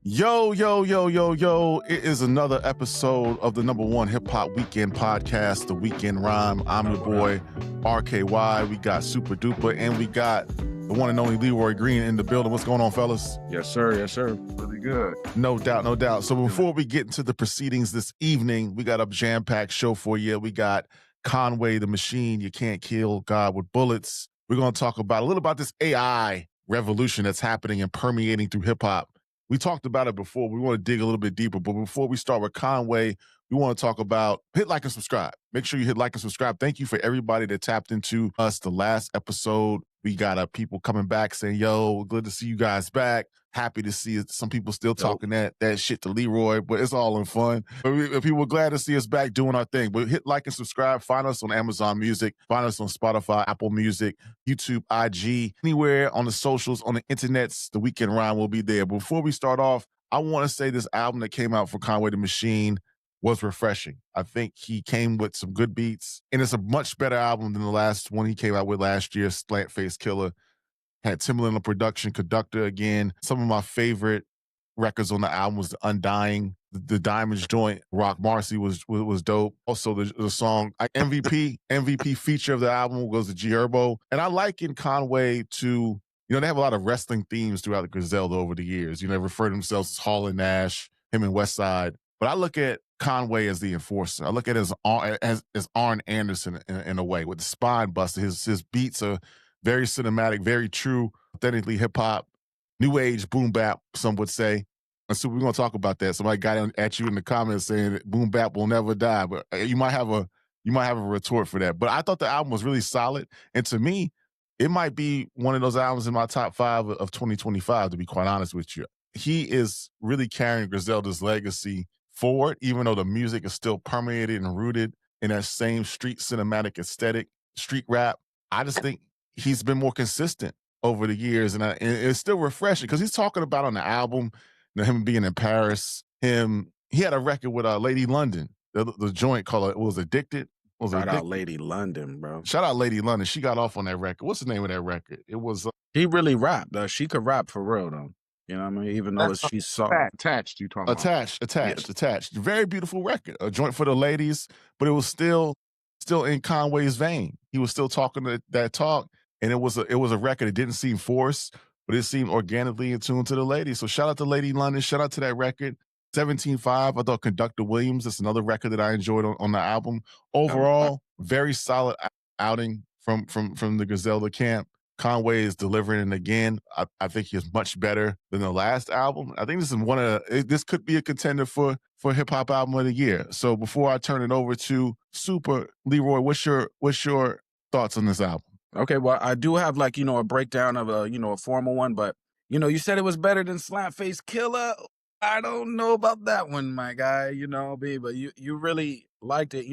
Yo, yo, yo, yo, yo. It is another episode of the number one hip hop weekend podcast, The Weekend Rhyme. I'm your boy, RKY. We got Super Duper, and we got the one and only Leroy Green in the building. What's going on, fellas? Yes, sir. Yes, sir. Really good. No doubt, no doubt. So before we get into the proceedings this evening, we got a jam-packed show for you. We got Conway the Machine, You Can't Kill God with Bullets. We're going to talk about a little about this AI revolution that's happening and permeating through hip-hop. We talked about it before. We want to dig a little bit deeper. But before we start with Conway, we want to talk about hit like and subscribe. Make sure you hit like and subscribe. Thank you for everybody that tapped into us the last episode. We got people coming back saying, yo, good to see you guys back. Happy to see it. Some people still talking that shit to Leroy, but it's all in fun. But people were glad to see us back doing our thing. But hit like and subscribe. Find us on Amazon Music. Find us on Spotify, Apple Music, YouTube, IG, anywhere on the socials, on the internets. The Weekend Rhyme will be there. But before we start off, I want to say this album that came out for Conway the Machine was refreshing. I think he came with some good beats, and it's a much better album than the last one he came out with last year, Slant Face Killer. Had Timbaland on production, Conductor again. Some of my favorite records on the album was The Undying, the Diamonds joint, Rock Marcy was dope. Also the song MVP feature of the album was the G Herbo. And I liken Conway to, they have a lot of wrestling themes throughout the Griselda over the years. They refer to themselves as Hall and Nash, him and Westside. But I look at Conway as the enforcer. I look at it as Arn Anderson in a way, with the spine buster. His beats are very cinematic, very true, authentically hip-hop, new age boom bap, some would say. And so we're going to talk about that. Somebody got at you in the comments saying boom bap will never die, but you might have a retort for that. But I thought the album was really solid. And to me, it might be one of those albums in my top 5 of 2025, to be quite honest with you. He is really carrying Griselda's legacy forward, even though the music is still permeated and rooted in that same street cinematic aesthetic, street rap. I just think he's been more consistent over the years, and it's still refreshing because he's talking about on the album, him being in Paris. He had a record with Lady London, the joint called it was Addicted. Shout out Lady London, bro. Shout out Lady London. She got off on that record. What's the name of that record? It was he really rapped. She could rap for real though. You know what I mean? Even though she's soft. Attached, you talking about? Attached. Very beautiful record. A joint for the ladies, but it was still in Conway's vein. He was still talking that talk, and it was a record. It didn't seem forced, but it seemed organically in tune to the ladies. So shout out to Lady London. Shout out to that record. 17.5. I thought Conductor Williams, that's another record that I enjoyed on the album. Overall, very solid outing from the Griselda camp. Conway is delivering it again. I think he is much better than the last album. I think this could be a contender for hip hop album of the year. So before I turn it over to Super Leroy, what's your thoughts on this album? Okay, well, I do have a breakdown of a formal one, but you said it was better than Slant Face Killer. I don't know about that one, my guy. But you really liked it.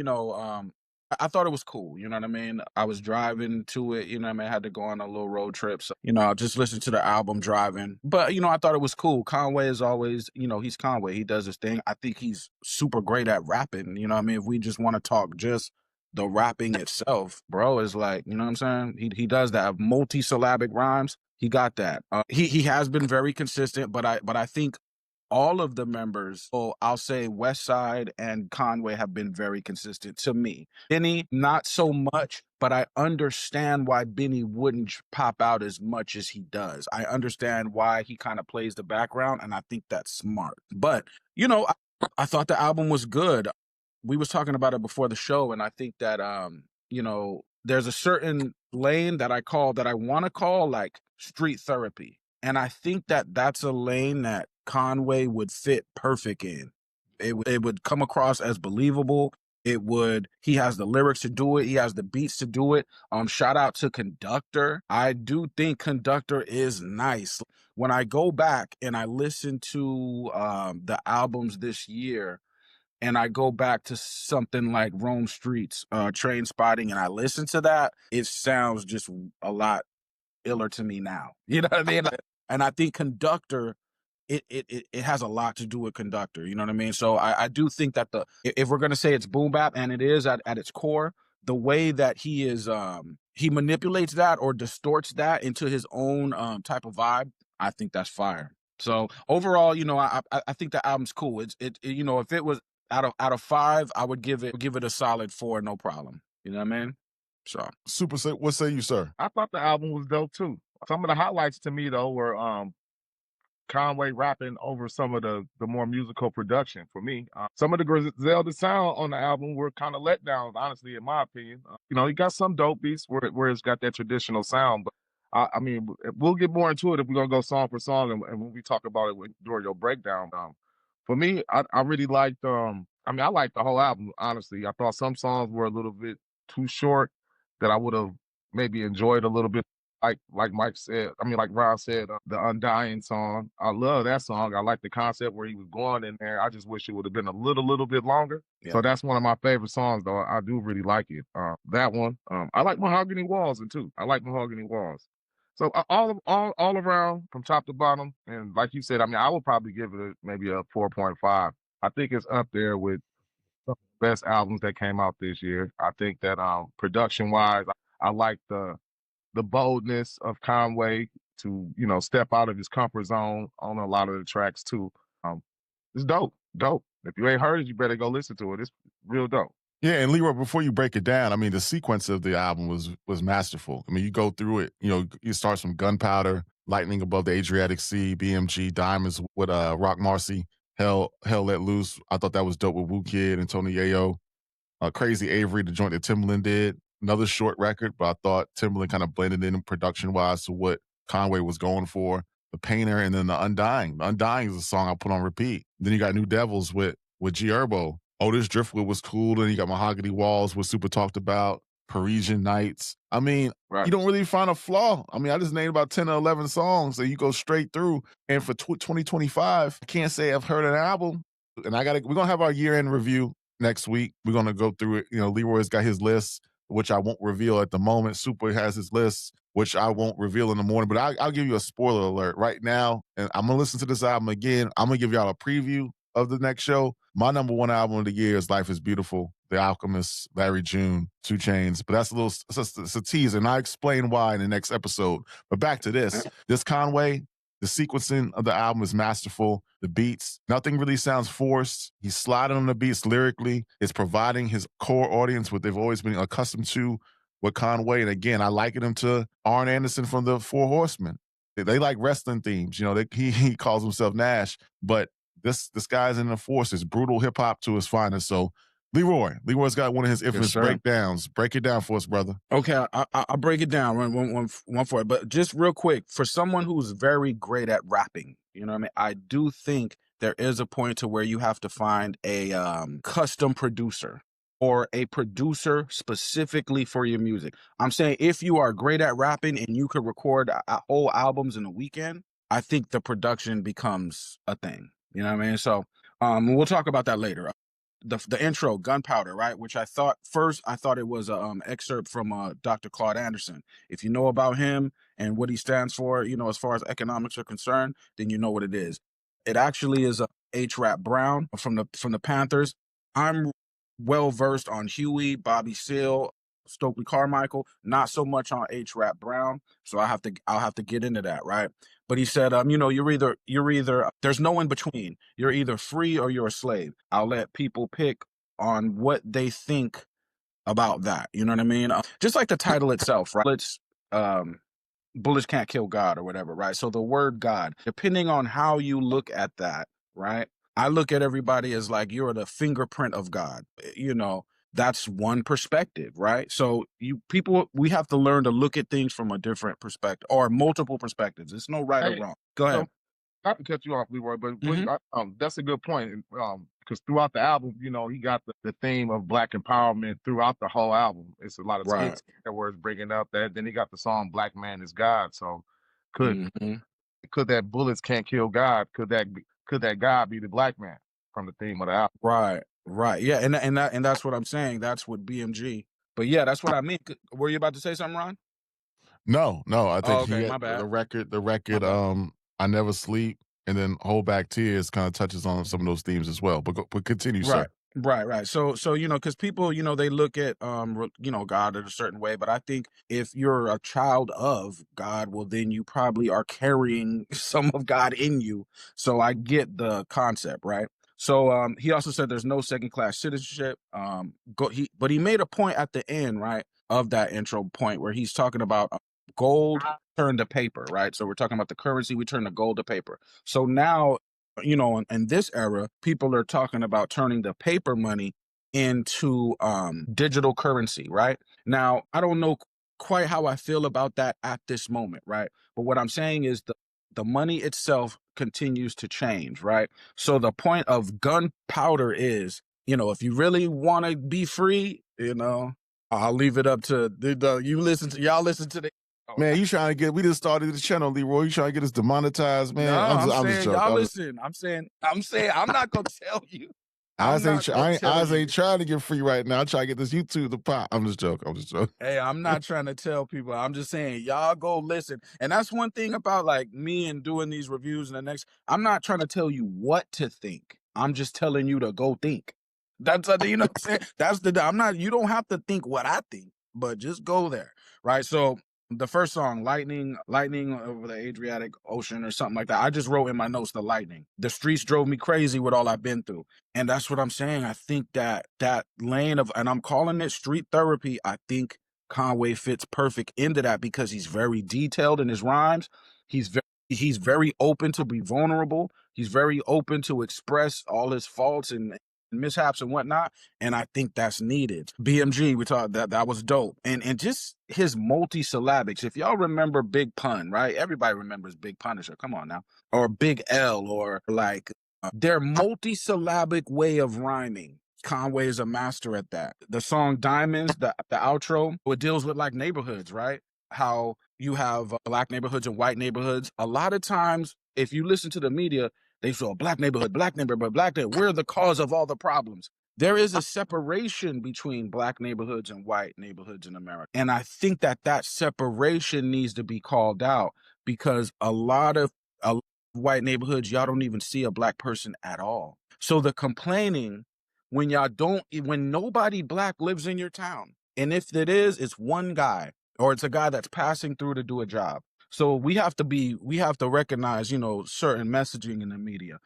I thought it was cool. You know what I mean? I was driving to it. You know what I mean? I had to go on a little road trip. So, just listen to the album driving. But, I thought it was cool. Conway is always, he's Conway. He does his thing. I think he's super great at rapping. You know what I mean? If we just want to talk just the rapping itself, bro, is like, you know what I'm saying? He does that. Multi-syllabic rhymes. He got that. He has been very consistent, but I think all of the members, I'll say Westside and Conway, have been very consistent to me. Benny, not so much, but I understand why Benny wouldn't pop out as much as he does. I understand why he kind of plays the background, and I think that's smart. But, I thought the album was good. We was talking about it before the show, and I think that, there's a certain lane that I want to call like street therapy. And I think that that's a lane that Conway would fit perfect in. It would come across as believable. He has the lyrics to do it. He has the beats to do it. Shout out to Conductor. I do think Conductor is nice. When I go back and I listen to the albums this year, and I go back to something like Rome Streets, Train Spotting, and I listen to that, it sounds just a lot iller to me now. You know what I mean? And I think Conductor, it has a lot to do with Conductor. You know what I mean? So I do think that if we're going to say it's boom bap, and it is at its core, the way that he is, he manipulates that or distorts that into his own type of vibe, I think that's fire. So overall, I think the album's cool. If it was out of 5, I would give it a solid 4, no problem. You know what I mean? So Super. What say you, sir? I thought the album was dope too. Some of the highlights to me though were Conway rapping over some of the more musical production for me. Some of the Griselda sound on the album were kind of letdowns, honestly, in my opinion. He got some dope beats where it's got that traditional sound, but I mean, we'll get more into it if we're gonna go song for song, and when we talk about it during your breakdown. For me, I really liked. I liked the whole album. Honestly, I thought some songs were a little bit too short that I would have maybe enjoyed a little bit like Mike said, like Ron said, the Undying song. I love that song. I like the concept where he was going in there. I just wish it would have been a little bit longer. Yeah. So that's one of my favorite songs, though. I do really like it. That one. I like Mahogany Walls too. I like Mahogany Walls. So all around, from top to bottom, and like you said, I would probably give it maybe a 4.5. I think it's up there with some of the best albums that came out this year. I think that production wise, I like the boldness of Conway to, step out of his comfort zone on a lot of the tracks too. It's dope. If you ain't heard it, you better go listen to it. It's real dope. Yeah, and Leroy, before you break it down, the sequence of the album was masterful. You go through it, you start from Gunpowder, Lightning Above the Adriatic Sea, BMG, Diamonds with Rock Marcy, Hell Let Loose. I thought that was dope with Wu Kid and Tony Yayo. Crazy Avery, the joint that Timbaland did. Another short record, but I thought Timbaland kind of blended in production-wise to what Conway was going for. The Painter, and then the Undying. The Undying is a song I put on repeat. Then you got New Devils with G Herbo. Otis Driftwood was cool, and you got Mahogany Walls, was super talked about. Parisian Nights. Right. You don't really find a flaw. I just named about 10 or 11 songs, and you go straight through. And for 2025, I can't say I've heard an album. And we're gonna have our year-end review next week. We're gonna go through it. Leroy's got his list, which I won't reveal at the moment. Super has his list, which I won't reveal in the morning. But I'll give you a spoiler alert right now, and I'm gonna listen to this album again. I'm gonna give y'all a preview of the next show. My number one album of the year is Life is Beautiful, The Alchemist, Larry June, 2 Chainz. But that's it's a teaser, and I'll explain why in the next episode. But back to this. This Conway, the sequencing of the album is masterful. The beats, nothing really sounds forced. He's sliding on the beats lyrically. It's providing his core audience what they've always been accustomed to with Conway. And again, I liken him to Arn Anderson from the Four Horsemen. They like wrestling themes. He calls himself Nash, but this guy's in the force. It's brutal hip hop to his finest. So Leroy's got one of his infamous breakdowns. Break it down for us, brother. Okay, I'll break it down one for it. But just real quick, for someone who's very great at rapping, I do think there is a point to where you have to find a custom producer or a producer specifically for your music. I'm saying if you are great at rapping and you could record whole albums in a weekend, I think the production becomes a thing. You know what I mean? So we'll talk about that later. The intro, Gunpowder, right? Which I thought it was an excerpt from Dr. Claude Anderson. If you know about him and what he stands for, as far as economics are concerned, then you know what it is. It actually is H-Rap Brown from the Panthers. I'm well versed on Huey, Bobby Seale, Stokely Carmichael, not so much on H-Rap Brown. So I'll have to get into that, right? But he said, you're either there's no in between. You're either free or you're a slave. I'll let people pick on what they think about that. You know what I mean? Just like the title itself, right? Bullets can't kill God or whatever, right? So the word God, depending on how you look at that, right? I look at everybody as like you're the fingerprint of God. That's one perspective, right? So we have to learn to look at things from a different perspective or multiple perspectives. It's no right or wrong. Go ahead. Not to cut you off, Leroy, but that's a good point. Because throughout the album, he got the theme of Black empowerment throughout the whole album. It's a lot of skits where it's bringing up that. Then he got the song "Black Man Is God." So could that bullets can't kill God? Could that God be the black man from the theme of the album? Right. Yeah, and that's what I'm saying. That's what BMG. But yeah, that's what I mean. Were you about to say something, Ron? No. I think my bad. The record. I Never Sleep, and then Hold Back Tears kind of touches on some of those themes as well. But continue, sir. Right. So because people, they look at God in a certain way, but I think if you're a child of God, well, then you probably are carrying some of God in you. So I get the concept, right? So he also said there's no second class citizenship. But he made a point at the end, right, of that intro point where he's talking about gold turned to paper, right? So we're talking about the currency, we turn the gold to paper. So now in this era, people are talking about turning the paper money into digital currency, right? Now, I don't know quite how I feel about that at this moment, right? But what I'm saying is the money itself continues to change, right? So the point of gunpowder is, if you really want to be free, I'll leave it up to y'all listen to the Man, you trying to get? We just started the channel, Leroy. You trying to get us demonetized, No, man? I'm I'm just saying y'all joking. listen. I'm saying I'm not gonna tell you. I'm Eyes not gonna tell Eyes you. ain't trying to get free right now. I'm trying to get this YouTube to pop. I'm just joking. I'm just joking. Hey, I'm not trying to tell people. I'm just saying y'all go listen. And that's one thing about like me and doing these reviews and the next. I'm not trying to tell you what to think. I'm just telling you to go think. That's what I'm saying. I'm not. You don't have to think what I think, but just go there, right? So the first song, lightning over the Adriatic Ocean or something like that. I just wrote in my notes the lightning. The streets drove me crazy with all I've been through. And that's what I'm saying. I think that lane of, and I'm calling it street therapy. I think Conway fits perfect into that because he's very detailed in his rhymes. He's very open to be vulnerable. He's very open to express all his faults and mishaps and whatnot. And I think that's needed. BMG, we talked that was dope. And just his multi-syllabics. If y'all remember Big Pun, right? Everybody remembers Big Punisher. Come on now. Or Big L, or like their multi-syllabic way of rhyming. Conway is a master at that. The song Diamonds, the outro, it deals with like neighborhoods, right? How you have black neighborhoods and white neighborhoods. A lot of times, if you listen to the media, they say, black neighborhood, black neighborhood. We're the cause of all the problems. There is a separation between black neighborhoods and white neighborhoods in America. And I think that separation needs to be called out because a lot of white neighborhoods, y'all don't even see a black person at all. So the complaining when when nobody black lives in your town, and if it is, it's one guy or it's a guy that's passing through to do a job. So we have to recognize, certain messaging in the media.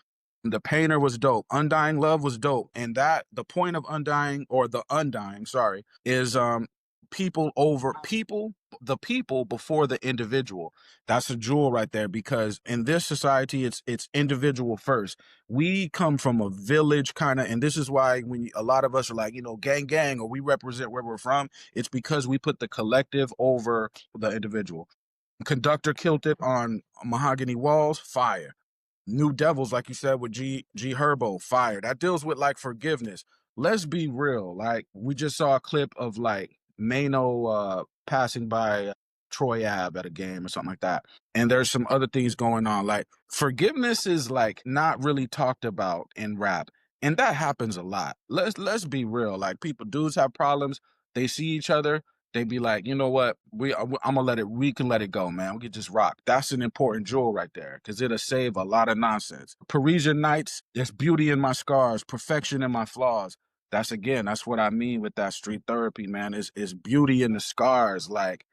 The Painter was dope. Undying Love was dope. And that the point of the Undying, sorry, is the people before the individual. That's a jewel right there because in this society it's individual first. We come from a village kind of, and this is why when a lot of us are like, gang, or we represent where we're from, it's because we put the collective over the individual. Conductor killed it on Mahogany Walls, fire. New Devils, like you said, with G Herbo, fire. That deals with like forgiveness. Let's be real. Like we just saw a clip of like Mano passing by Troy Ave at a game or something like that. And there's some other things going on. Like forgiveness is like not really talked about in rap. And that happens a lot. Let's be real. Like dudes have problems. They see each other, they be like, you know what, we can let it go, man. We can just rock. That's an important jewel right there because it'll save a lot of nonsense. Parisian Nights, there's beauty in my scars, perfection in my flaws. That's what I mean with that street therapy, man, is beauty in the scars. Like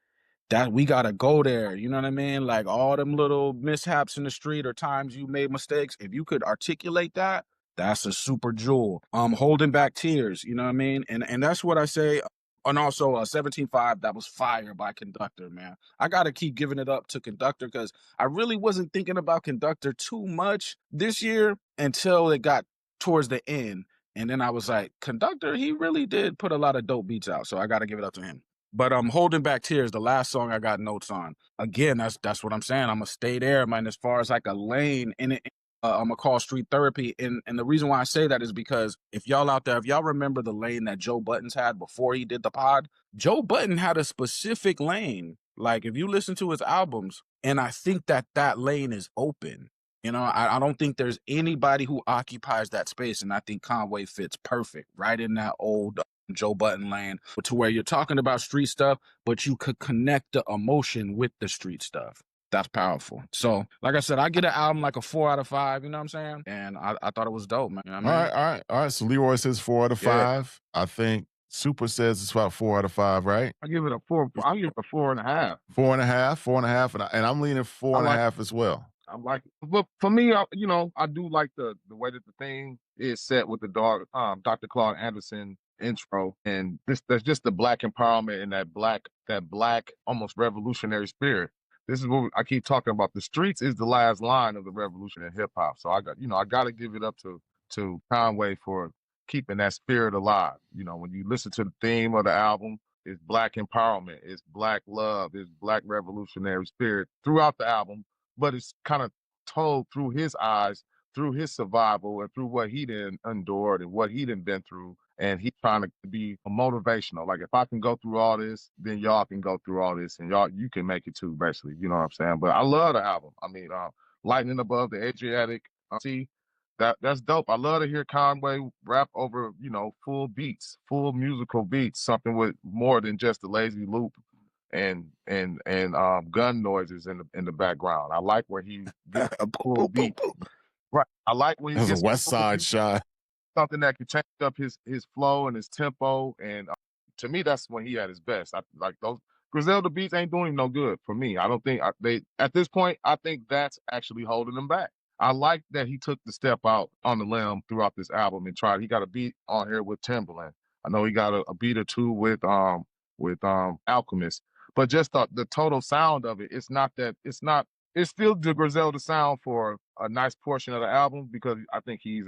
that, we gotta go there. You know what I mean? Like all them little mishaps in the street or times you made mistakes. If you could articulate that, that's a super jewel. Holding back tears, you know what I mean? And that's what I say. And also 17.5, that was fire by Conductor, man. I gotta keep giving it up to Conductor because I really wasn't thinking about Conductor too much this year until it got towards the end. And then I was like, Conductor, he really did put a lot of dope beats out. So I gotta give it up to him. But Holding Back Tears, the last song I got notes on. Again, that's what I'm saying. I'm gonna stay there, man, as far as like a lane in it. I'm gonna call street therapy. And the reason why I say that is because if y'all out there, if y'all remember the lane that Joe Buttons had before he did the pod, Joe Button had a specific lane. Like if you listen to his albums, and I think that lane is open. I don't think there's anybody who occupies that space, and I think Conway fits perfect right in that old Joe Button lane to where you're talking about street stuff, but you could connect the emotion with the street stuff. that's powerful. So, like I said, I get an album like a 4 out of 5, you know what I'm saying? And I thought it was dope, man. You know what I mean? All right. So Leroy says 4 out of Yeah. 5. I think Super says it's about 4 out of 5, right? I give it a 4. I'll give it a 4.5. 4.5, and I'm leaning 4.5 as well. I like it. But for me, I do like the way that the thing is set with the Dr. Claude Anderson intro, and that's just the black empowerment and that black almost revolutionary spirit. This is what I keep talking about. The streets is the last line of the revolution in hip hop. So I got to give it up to Conway for keeping that spirit alive. When you listen to the theme of the album, it's black empowerment, it's black love, it's black revolutionary spirit throughout the album, but it's kind of told through his eyes, through his survival, and through what he done endured and what he done been through. And he's trying to be motivational. Like, if I can go through all this, then y'all can go through all this, and you can make it too, basically. You know what I'm saying? But I love the album. I mean, Lightning Above the Adriatic Sea, that's dope. I love to hear Conway rap over, full beats, full musical beats, something with more than just the lazy loop and gun noises in the background. I like where he gets a full beat. Right. I like when he That's gets a West Side shot. something that can change up his flow and his tempo. And to me, that's when he at his best. I like those Griselda beats ain't doing him no good for me. I don't think they at this point. I think that's actually holding him back. I like that he took the step out on the limb throughout this album and tried. He got a beat on here with Timbaland. I know he got a beat or two with Alchemist, but just the total sound of it. It's not. It's still the Griselda sound for a nice portion of the album because I think he's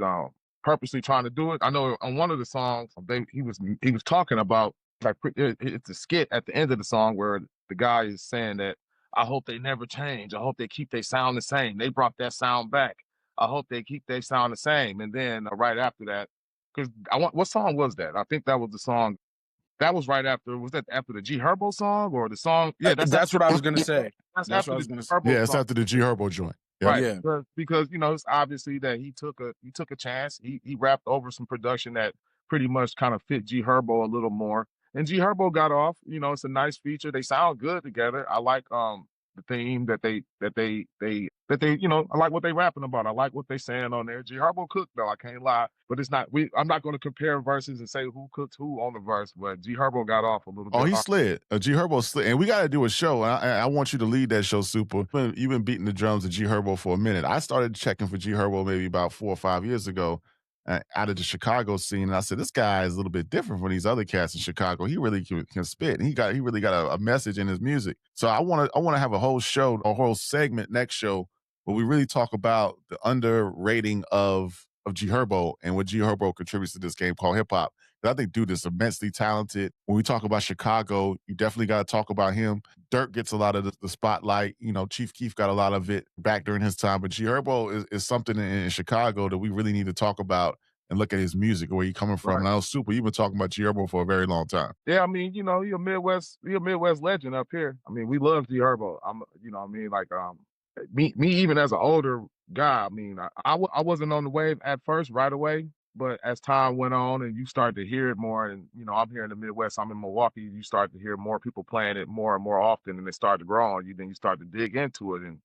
purposely trying to do it. I know on one of the songs he was talking about, like, it's a skit at the end of the song where the guy is saying that I hope they never change. I hope they keep their sound the same. They brought that sound back. I hope they keep their sound the same. And then right after that, because what song was that? I think that was the song. That was right after. Was that after the G Herbo song or the song? Yeah, that's what I was gonna say. That's That's after what I was the gonna G say. Herbo Yeah, it's song. after the G Herbo joint. Yep. Right. Yeah. Because it's obviously that he took a chance. He rapped over some production that pretty much kind of fit G Herbo a little more. And G Herbo got off. It's a nice feature. They sound good together. I like the theme that they I like what they rapping about. I like what they saying on there. G Herbo cooked though, I can't lie. But it's not I'm not gonna compare verses and say who cooked who on the verse, but G Herbo got off a little bit. Oh, he slid. G Herbo slid, and we got to do a show. And I want you to lead that show, Super. You've been beating the drums of G Herbo for a minute. I started checking for G Herbo maybe about 4 or 5 years ago, out of the Chicago scene, and I said this guy is a little bit different from these other cats in Chicago. He really can spit, and he really got a message in his music. So I want to have a whole show, a whole segment next show where we really talk about the underrating of G Herbo and what G Herbo contributes to this game called hip hop. I think dude is immensely talented. When we talk about Chicago, you definitely got to talk about him. Dirk gets a lot of the spotlight. Chief Keef got a lot of it back during his time. But G Herbo is something in Chicago that we really need to talk about and look at his music, where he's coming from. Right. And I know, Super, you've been talking about G Herbo for a very long time. Yeah, I mean, you're a Midwest legend up here. I mean, we love G Herbo. Me even as an older guy, I mean, I wasn't on the wave at first right away. But as time went on and you start to hear it more, and I'm here in the Midwest, I'm in Milwaukee, you start to hear more people playing it more and more often, and it started to grow on you. Then you start to dig into it, and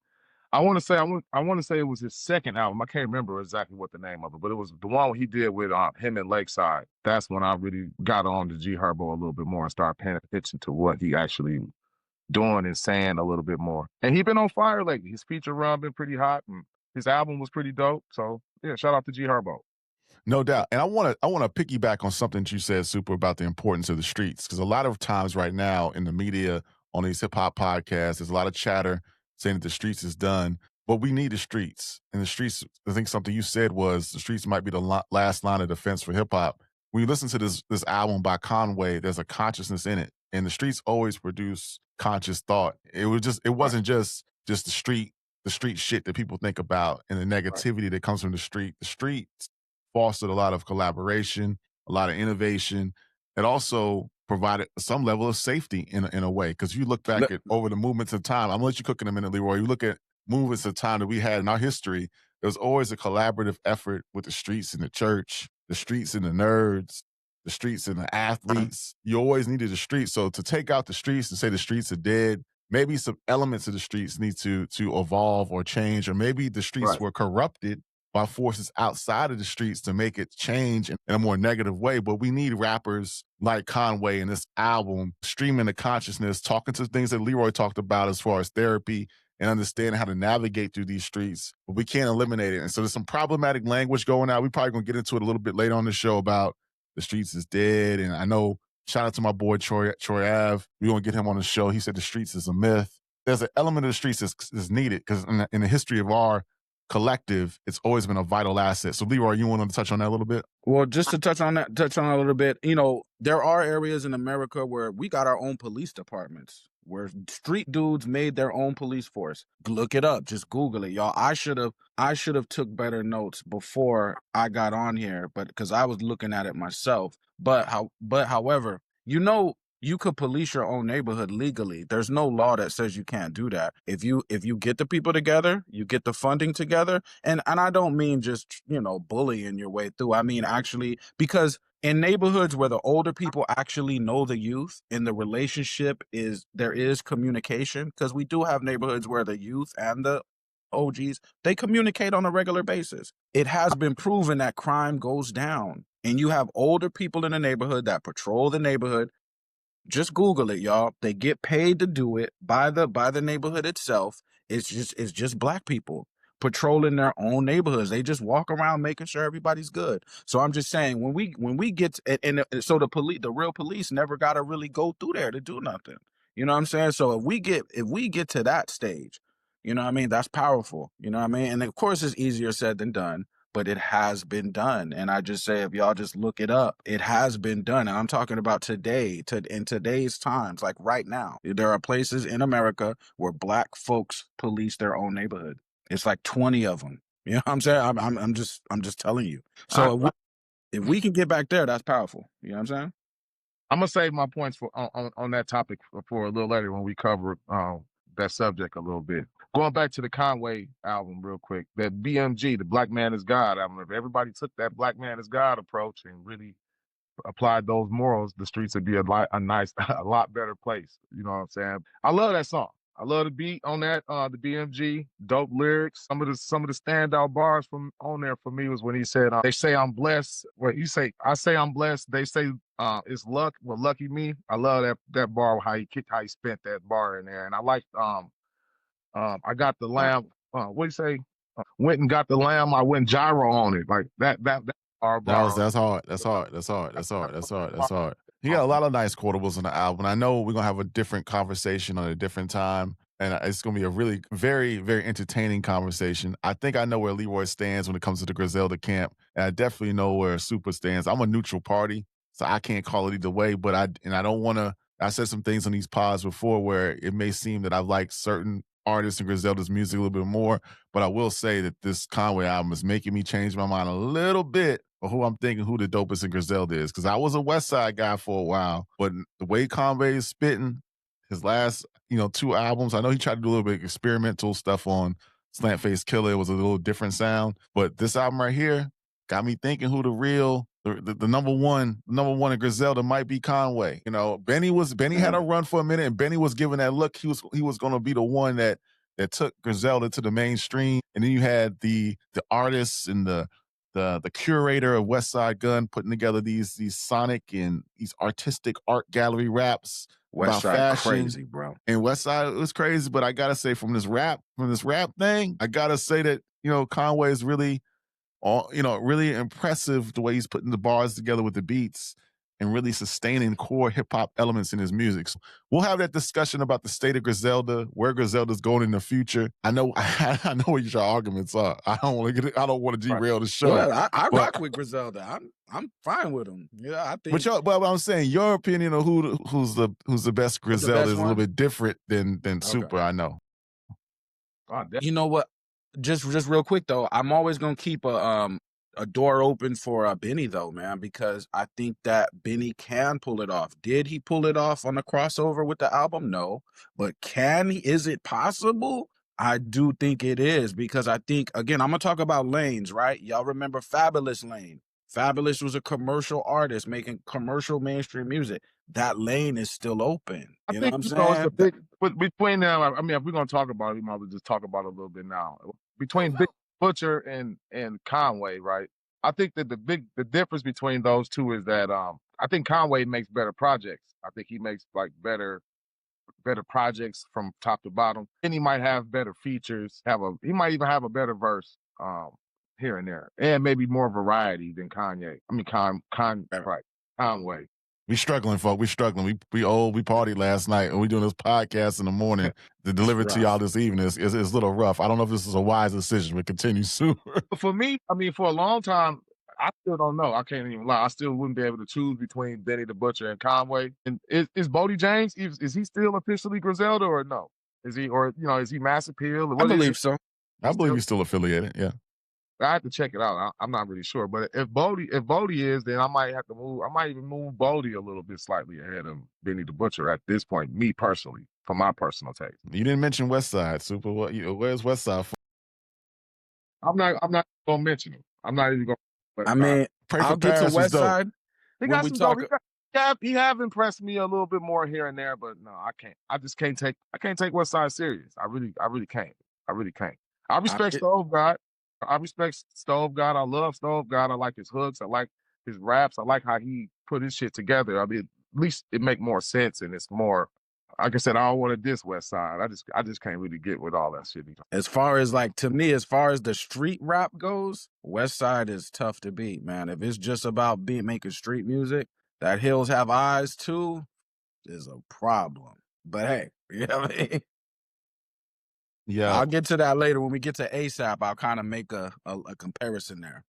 I want to say it was his second album. I can't remember exactly what the name of it, but it was the one he did with him in Lakeside. That's when I really got on to G Herbo a little bit more and started paying attention to what he actually doing and saying a little bit more. And he been on fire lately. His feature run been pretty hot, and his album was pretty dope. So yeah, shout out to G Herbo. No doubt. And I want to piggyback on something that you said, Super, about the importance of the streets. Because a lot of times right now in the media, on these hip hop podcasts, there's a lot of chatter saying that the streets is done. But we need the streets. And the streets, I think something you said was the streets might be the last line of defense for hip hop. When you listen to this album by Conway, there's a consciousness in it. And the streets always produce conscious thought. It wasn't just the street shit that people think about and the negativity that comes from the street. The streets fostered a lot of collaboration, a lot of innovation. It also provided some level of safety in a way. Because you look back at over the movements of time, I'm gonna let you cook in a minute, Leroy. You look at movements of time that we had in our history, there was always a collaborative effort with the streets and the church, the streets and the nerds, the streets and the athletes. You always needed the streets. So to take out the streets and say the streets are dead, maybe some elements of the streets need to evolve or change, or maybe the streets Right. were corrupted by forces outside of the streets to make it change in a more negative way. But we need rappers like Conway in this album streaming the consciousness, talking to things that Leroy talked about as far as therapy and understanding how to navigate through these streets. But we can't eliminate it. And so there's some problematic language going out. We probably gonna get into it a little bit later on the show about the streets is dead. And I know, shout out to my boy Troy Ave. We're gonna get him on the show. He said the streets is a myth. There's an element of the streets that's needed because in the history of our collective, it's always been a vital asset. So Leroy, you want to touch on that a little bit? Well, just to touch on that a little bit, there are areas in America where we got our own police departments, where street dudes made their own police force. Look it up, just Google it, y'all. I should have took better notes before I got on here, but because I was looking at it myself. However, you could police your own neighborhood legally. There's no law that says you can't do that. If you get the people together, you get the funding together, and I don't mean just, bullying your way through. I mean actually, because in neighborhoods where the older people actually know the youth and the relationship there is communication, because we do have neighborhoods where the youth and the OGs, they communicate on a regular basis. It has been proven that crime goes down, and you have older people in the neighborhood that patrol the neighborhood. Just Google it, y'all. They get paid to do it by the neighborhood itself. It's just black people patrolling their own neighborhoods. They just walk around making sure everybody's good. So I'm just saying, when we get so the real police never got to really go through there to do nothing. You know what I'm saying? So if we get to that stage, you know what I mean, that's powerful. You know what I mean? And of course, it's easier said than done. But it has been done. And I just say, if y'all just look it up, it has been done. And I'm talking about today, in today's times, like right now. There are places in America where black folks police their own neighborhood. It's like 20 of them. You know what I'm saying? I'm just telling you. So if we can get back there, that's powerful. You know what I'm saying? I'm gonna save my points for on that topic for a little later when we cover that subject a little bit. Going back to the Conway album real quick, that BMG, the Black Man is God album. If everybody took that Black Man is God approach and really applied those morals, the streets would be a lot better place. You know what I'm saying? I love that song. I love the beat on that, the BMG, dope lyrics. Some of the standout bars from on there for me was when he said, "They say I'm blessed." Well, you say, "I say I'm blessed." They say, "It's luck." Well, lucky me. I love that bar, how he spent that bar in there, and I liked, I got the lamb. What do you say? Went and got the lamb. I went gyro on it, like that bar. That's hard. That's hard. That's hard. That's hard. That's hard. That's hard. He got a lot of nice quotables on the album. I know we're gonna have a different conversation on a different time, and it's gonna be a really very, very entertaining conversation. I think I know where Leroy stands when it comes to the Griselda camp, and I definitely know where Super stands. I'm a neutral party, so I can't call it either way. But I don't want to. I said some things on these pods before where it may seem that I like certain artists and Griselda's music a little bit more, but I will say that this Conway album is making me change my mind a little bit of who I'm thinking who the dopest in Griselda is. Because I was a West Side guy for a while, but the way Conway is spitting, his last, 2 albums, I know he tried to do a little bit of experimental stuff on Slant Face Killer. It was a little different sound, but this album right here got me thinking who the number one in Griselda might be Conway. Benny had a run for a minute, and Benny was giving that look. He was going to be the one that took Griselda to the mainstream. And then you had the artists and the curator of West Side Gun putting together these sonic and these artistic art gallery raps West about Side fashion. crazy, bro. And West Side was crazy, but I gotta say from this rap thing, I gotta say that Conway is really really impressive the way he's putting the bars together with the beats and really sustaining core hip hop elements in his music. So we'll have that discussion about the state of Griselda, where Griselda's going in the future. I know what your arguments are. I don't want to derail the show. Well, I rock with Griselda. I'm fine with him. Yeah, I think. But I'm saying your opinion of who's the best Griselda is a little bit different than Super. I know. You know what? Just real quick though, I'm always gonna keep a door open for Benny though, man, because I think that Benny can pull it off. Did he pull it off on the crossover with the album? No, but is it possible? I do think it is, because I think, again, I'm gonna talk about lanes, right? Y'all remember Fabulous Lane? Fabulous was a commercial artist making commercial mainstream music. That lane is still open. I You know think, what I'm you know, it's a saying? big between them. I mean, if we're gonna talk about it, we might as well just talk about it a little bit now. Between Big Butcher and Conway, right? I think that the difference between those two is that I think Conway makes better projects. I think he makes like better projects from top to bottom. And he might have better features, he might even have a better verse here and there. And maybe more variety than Kanye. I mean right. Conway. We struggling, folks. We struggling. We partied last night, and we doing this podcast in the morning to deliver to y'all this evening. It's a little rough. I don't know if this is a wise decision, but continue soon. For me, I mean, for a long time, I still don't know. I can't even lie. I still wouldn't be able to choose between Benny the Butcher and Conway. And is Bodie James, is he still officially Griselda or no? Is he, or, you know, is he Mass Appeal? I believe so. I believe he's still affiliated, yeah. I have to check it out. I'm not really sure. But if Bodie is, then I might have to move. I might even move Bodie a little bit slightly ahead of Benny the Butcher at this point, me personally, for my personal taste. You didn't mention West Side, Super. Where's West Side? I'm not gonna mention him. I'm not even gonna. I mean, I'll get to West Side. He got some dope. He have impressed me a little bit more here and there, but no, I can't. I just can't take. I can't take West Side serious. I really can't. I really can't. I respect Stove God. I respect Stove God. I love Stove God. I like his hooks. I like his raps. I like how he put his shit together. I mean, at least it make more sense and it's more. Like I said, I don't want to diss West Side. I just can't really get with all that shit. As far as like, to me, as far as the street rap goes, West Side is tough to beat, man. If it's just about making street music, that Hills Have Eyes too is a problem. But hey, you know what I mean? Yeah. I'll get to that later. When we get to ASAP, I'll kind of make a comparison there.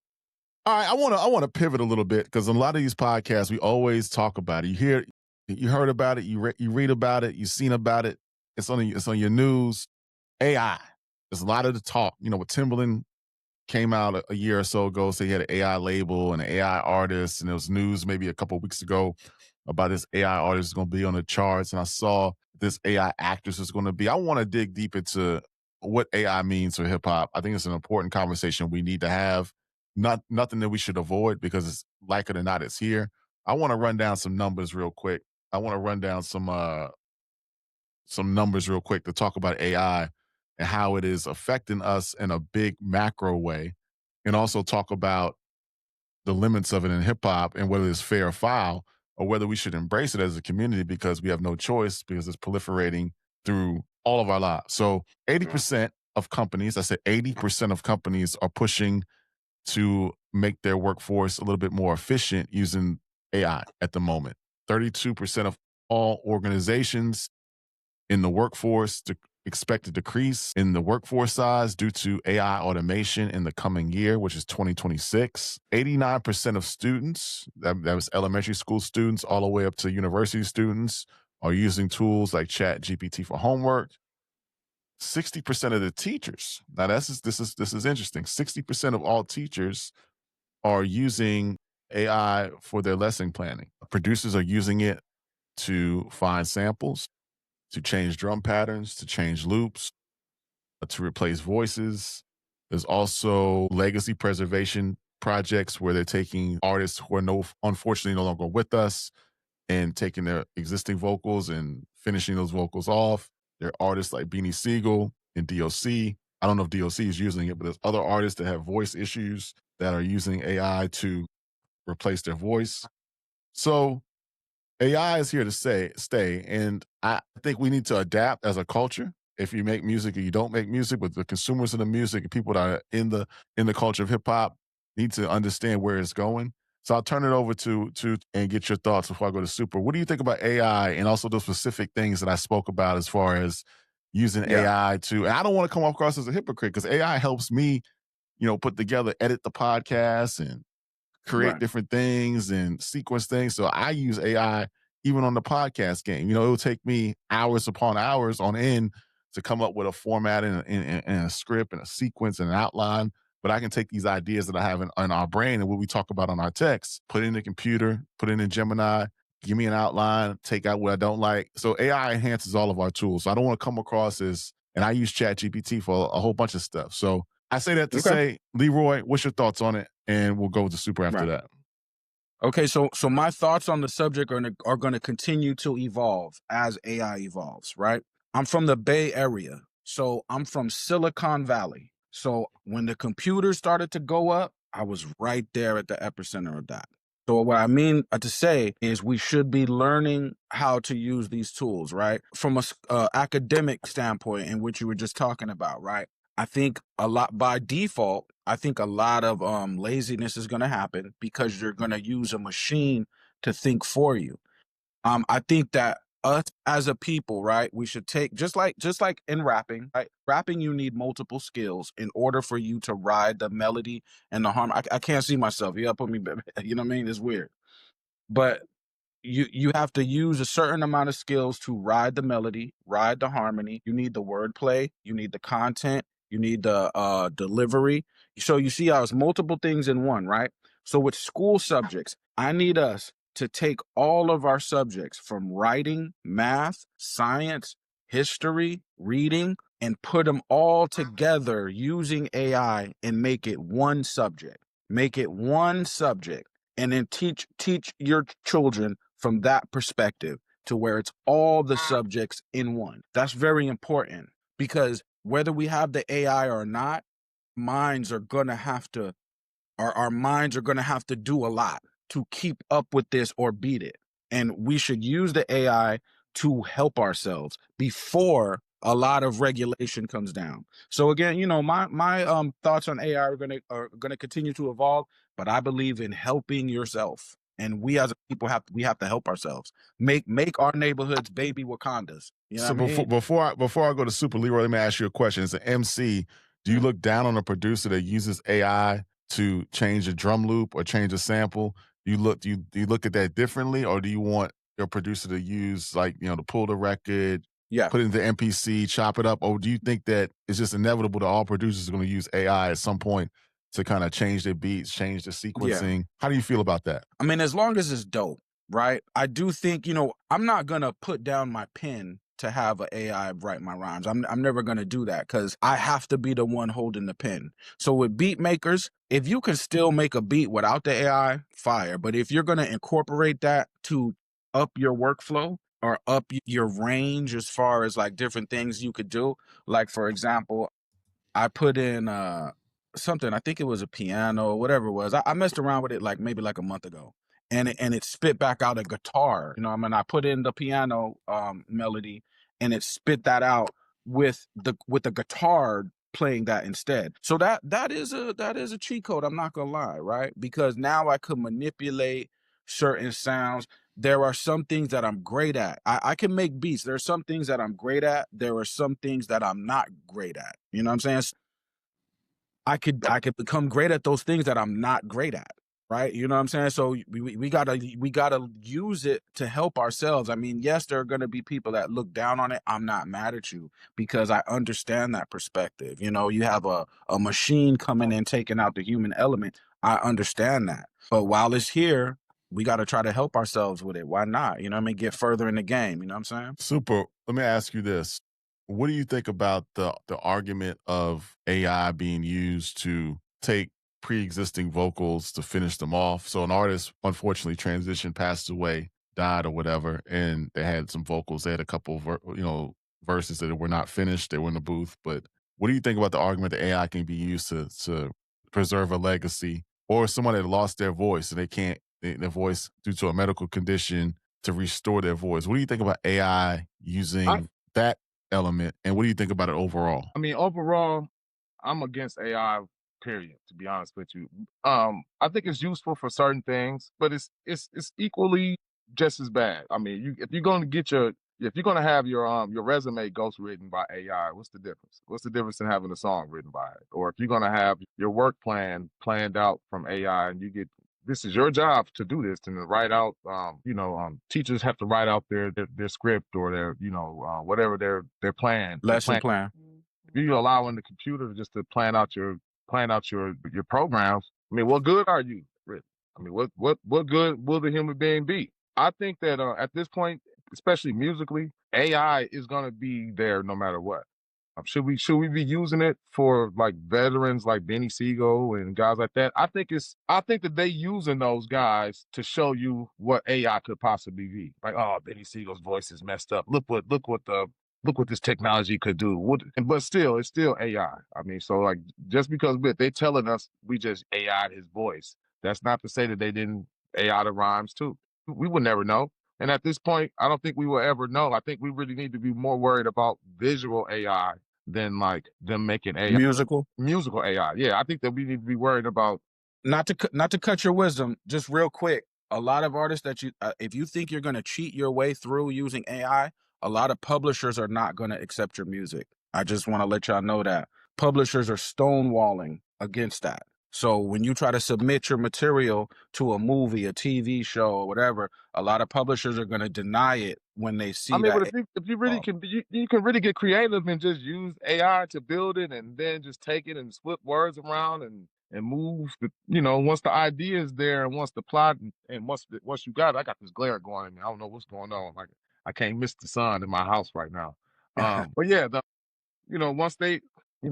All right, I want to pivot a little bit because in a lot of these podcasts, we always talk about it. You heard about it, you read about it, you've seen about it. It's on your news. AI. There's a lot of the talk. You know, with Timbaland came out a year or so ago, so he had an AI label and an AI artist, and there was news maybe a couple of weeks ago about this AI artist is going to be on the charts, and I saw this AI actress is going to be. I want to dig deep into what AI means for hip hop. I think it's an important conversation we need to have. Nothing that we should avoid because it's like it or not, it's here. I want to run down some numbers real quick. I want to run down some numbers real quick to talk about AI and how it is affecting us in a big macro way, and also talk about the limits of it in hip hop and whether it's fair or foul, or whether we should embrace it as a community because we have no choice because it's proliferating through all of our lives. So 80% of companies, I said 80% of companies are pushing to make their workforce a little bit more efficient using AI at the moment. 32% of all organizations in the workforce expect a decrease in the workforce size due to AI automation in the coming year, which is 2026. 89% of students, that was elementary school students all the way up to university students, are using tools like ChatGPT for homework. 60% of the teachers, now this is interesting. 60% of all teachers are using AI for their lesson planning. Producers are using it to find samples, to change drum patterns, to change loops, to replace voices. There's also legacy preservation projects where they're taking artists who are unfortunately no longer with us and taking their existing vocals and finishing those vocals off. There are artists like Beanie Siegel and DOC. I don't know if DOC is using it, but there's other artists that have voice issues that are using AI to replace their voice. So AI is here to stay, and I think we need to adapt as a culture. If you make music or you don't make music, but the consumers of the music and people that are in the culture of hip hop need to understand where it's going. So I'll turn it over to and get your thoughts before I go to Super. What do you think about AI and also the specific things that I spoke about as far as using AI to? And I don't want to come across as a hypocrite because AI helps me, put together, edit the podcast and create different things and sequence things. So I use AI even on the podcast game. It will take me hours upon hours on end to come up with a format and a script and a sequence and an outline. But I can take these ideas that I have in our brain and what we talk about on our text, put it in the computer, put it in Gemini, give me an outline, take out what I don't like. So AI enhances all of our tools. So I don't want to come across as, and I use ChatGPT for a whole bunch of stuff. So I say that to Okay. say, Leroy, what's your thoughts on it? And we'll go with the super after Right. that. Okay, so my thoughts on the subject are going to continue to evolve as AI evolves, right? I'm from the Bay Area, so I'm from Silicon Valley. So when the computers started to go up, I was right there at the epicenter of that. So what I mean to say is we should be learning how to use these tools, right? From a academic standpoint, in which you were just talking about, right? I think a lot by default, I think a lot of laziness is going to happen because you're going to use a machine to think for you. I think that us as a people, right, we should take just like in rapping, right? Rapping, you need multiple skills in order for you to ride the melody and the harmony. I can't see myself. You gotta put me, you know what I mean? It's weird, but you have to use a certain amount of skills to ride the melody, ride the harmony. You need the wordplay, you need the content, you need the delivery. So you see how it's multiple things in one, right? So with school subjects, I need us to take all of our subjects from writing, math, science, history, reading, and put them all together using AI and make it one subject. Make it one subject and then teach your children from that perspective to where it's all the subjects in one. That's very important because whether we have the AI or not, minds are going to have to our minds are going to have to do a lot to keep up with this or beat it. And we should use the AI to help ourselves before a lot of regulation comes down. So again, my thoughts on AI are going to continue to evolve, but I believe in helping yourself. And we as a people we have to help ourselves. Make our neighborhoods baby Wakandas. You know So what I mean? before I go to Super Leroy, let me ask you a question. As an MC, do you look down on a producer that uses AI to change a drum loop or change a sample? Do you look at that differently, or do you want your producer to use to pull the record, Yeah. put it into MPC, chop it up, or do you think that it's just inevitable that all producers are going to use AI at some point to kind of change their beats, change the Yeah. sequencing? How do you feel about that? I mean, as long as it's dope, right? I do think, I'm not gonna put down my pen to have an AI write my rhymes. I'm never gonna do that because I have to be the one holding the pen. So with beat makers, if you can still make a beat without the AI, fire. But if you're gonna incorporate that to up your workflow or up your range as far as like different things you could do, like for example, I put in something, I think it was a piano, whatever it was. I messed around with it like maybe like a month ago. And it spit back out a guitar. I mean, I put in the piano melody and it spit that out with the guitar playing that instead. So that is a cheat code, I'm not gonna lie, right? Because now I could manipulate certain sounds. There are some things that I'm great at. I can make beats. There are some things that I'm great at. There are some things that I'm not great at. You know what I'm saying? I could become great at those things that I'm not great at. Right. You know what I'm saying? So we gotta use it to help ourselves. I mean, yes, there are gonna be people that look down on it. I'm not mad at you because I understand that perspective. You have a machine coming in, taking out the human element. I understand that. But while it's here, we got to try to help ourselves with it. Why not? You know what I mean? Get further in the game. You know what I'm saying? Super. Let me ask you this. What do you think about the argument of AI being used to take pre-existing vocals to finish them off? So an artist unfortunately transitioned, passed away, died or whatever, and they had some vocals. They had a couple of verses that were not finished. They were in the booth. But what do you think about the argument that AI can be used to preserve a legacy, or someone that lost their voice and they can't their voice due to a medical condition to restore their voice? What do you think about AI I, using that element, and what do you think about it overall? I mean, overall, I'm against AI. Period. To be honest with you, I think it's useful for certain things, but it's equally just as bad. I mean, if you're going to if you're going to have your resume ghostwritten by AI, what's the difference? What's the difference in having a song written by it? Or if you're going to have your work plan planned out from AI, and this is your job to do this and to write out. Teachers have to write out their script or their whatever their plan. Lesson plan. If you're allowing the computer just to plan out your programs, I mean, what good are you really? I mean, what good will the human being be? I think that at this point, especially musically, AI is going to be there no matter what. Should we be using it for like veterans like Benny Siegel and guys like that? I think that they using those guys to show you what AI could possibly be. Like, oh, Benny Siegel's voice is messed up. Look what this technology could do. But still, it's still AI. I mean, so like just because they telling us we just AI'd his voice, that's not to say that they didn't AI the rhymes too. We would never know. And at this point, I don't think we will ever know. I think we really need to be more worried about visual AI than like them making AI Musical. AI. Yeah, I think that we need to be worried about. Not to cut your wisdom, just real quick. A lot of artists that if you think you're going to cheat your way through using AI, a lot of publishers are not going to accept your music. I just want to let y'all know that publishers are stonewalling against that. So when you try to submit your material to a movie, a TV show, or whatever, a lot of publishers are going to deny it when they see I mean, that. but if you really can, you can really get creative and just use AI to build it, and then just take it and flip words around and move. Once the idea is there, and once the plot, and once you got it, I got this glare going in me. I don't know what's going on. Like I can't miss the sun in my house right now. But yeah, once they,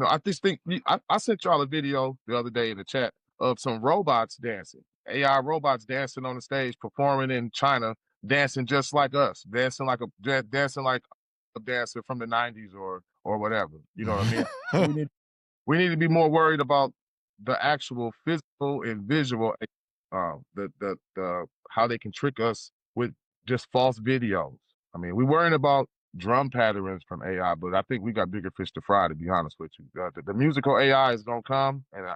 I just think I sent y'all a video the other day in the chat of some robots dancing, AI robots dancing on the stage, performing in China, dancing just like us, dancing like a dancer from the '90s or whatever. You know what I mean? we need to be more worried about the actual physical and visual, the how they can trick us with just false videos. I mean, we're worrying about drum patterns from AI, but I think we got bigger fish to fry, to be honest with you. The musical AI is gonna come, and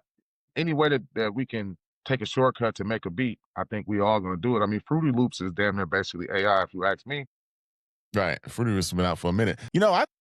any way that we can take a shortcut to make a beat, I think we all gonna do it. I mean, Fruity Loops is damn near basically AI, if you ask me. Right. Fruity Loops has been out for a minute.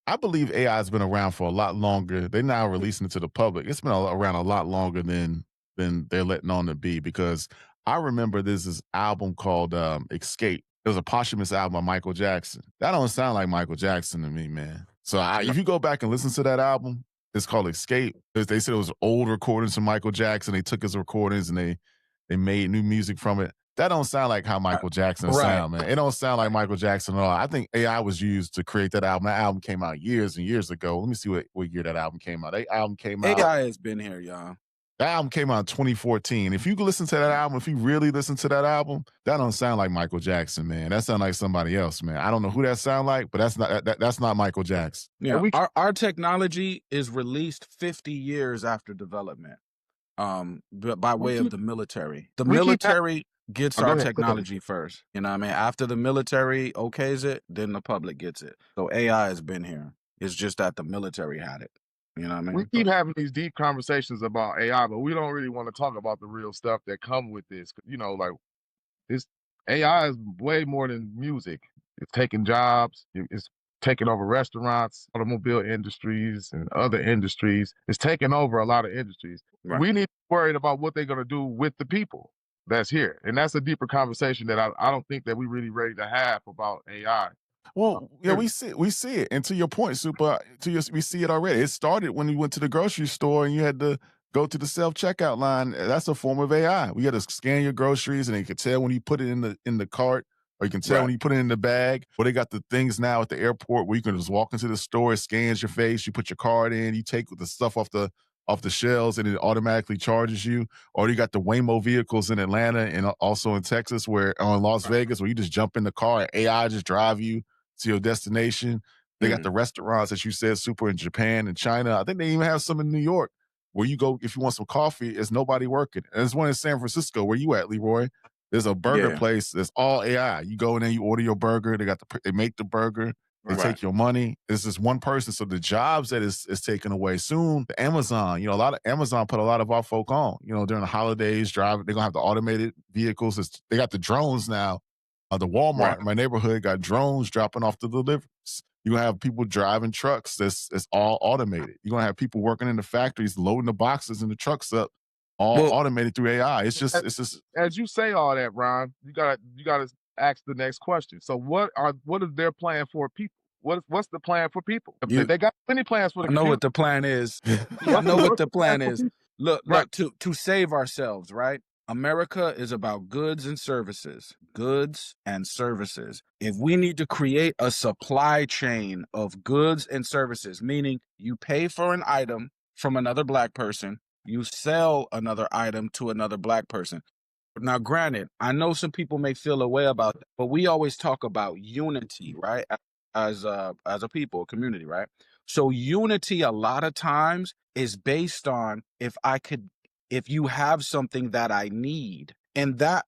I believe AI has been around for a lot longer. They're now releasing it to the public. It's been around a lot longer than they're letting on to be, because I remember there's this album called Escape. It was a posthumous album by Michael Jackson. That don't sound like Michael Jackson to me, man. So if you go back and listen to that album, it's called Escape. They said it was old recordings from Michael Jackson. They took his recordings and they made new music from it. That don't sound like how Michael Jackson sound, man. It don't sound like Michael Jackson at all. I think AI was used to create that album. That album came out years and years ago. Let me see what year that album came out. That album came out. AI has been here, y'all. That album came out in 2014. If you listen to that album, if you really listen to that album, that don't sound like Michael Jackson, man. That sound like somebody else, man. I don't know who that sound like, but that's not Michael Jackson. Yeah, our technology is released 50 years after development, by way of the military. The military gets our technology first. You know what I mean? After the military okays it, then the public gets it. So AI has been here. It's just that the military had it. You know what I mean? We keep having these deep conversations about AI, but we don't really want to talk about the real stuff that come with this. Like this AI is way more than music. It's taking jobs. It's taking over restaurants, automobile industries, and other industries. It's taking over a lot of industries. Right. We need to be worried about what they're going to do with the people that's here. And that's a deeper conversation that I don't think that we're really ready to have about AI. Well, yeah, we see it. And to your point, Super, we see it already. It started when you went to the grocery store and you had to go to the self-checkout line. That's a form of AI. We had to scan your groceries, and they could tell when you put it in the cart, or you can tell when you put it in the bag. Or they got the things now at the airport where you can just walk into the store, it scans your face, you put your card in, you take the stuff off the shelves, and it automatically charges you. Or you got the Waymo vehicles in Atlanta and also in Texas, or in Las Vegas, where you just jump in the car and AI just drive you to your destination. They got the restaurants that you said, Super, in Japan and China. I think they even have some in New York where you go, if you want some coffee, there's nobody working. And there's one in San Francisco. Where you at, Leroy? There's a burger place that's all AI. You go in there, you order your burger. They make the burger. They take your money. It's just one person. So the jobs that is taken away soon. The Amazon, a lot of Amazon put a lot of our folk on. During the holidays, they're gonna have the automated vehicles. They got the drones now. The Walmart in my neighborhood got drones dropping off the deliveries. You're gonna have people driving trucks that's all automated. You're gonna have people working in the factories loading the boxes and the trucks up, all automated through AI. It's just as you say all that, Ron, you gotta ask the next question. So what is their plan for people? What's the plan for people? They got many plans for the computer. I know what the plan is. I know what the plan is. Look, to save ourselves, right? America is about goods and services. Goods and services. If we need to create a supply chain of goods and services, meaning you pay for an item from another Black person, you sell another item to another Black person. Now, granted, I know some people may feel a way about that, but we always talk about unity, right? As a people, community, right? So unity a lot of times is based on if you have something that I need, and that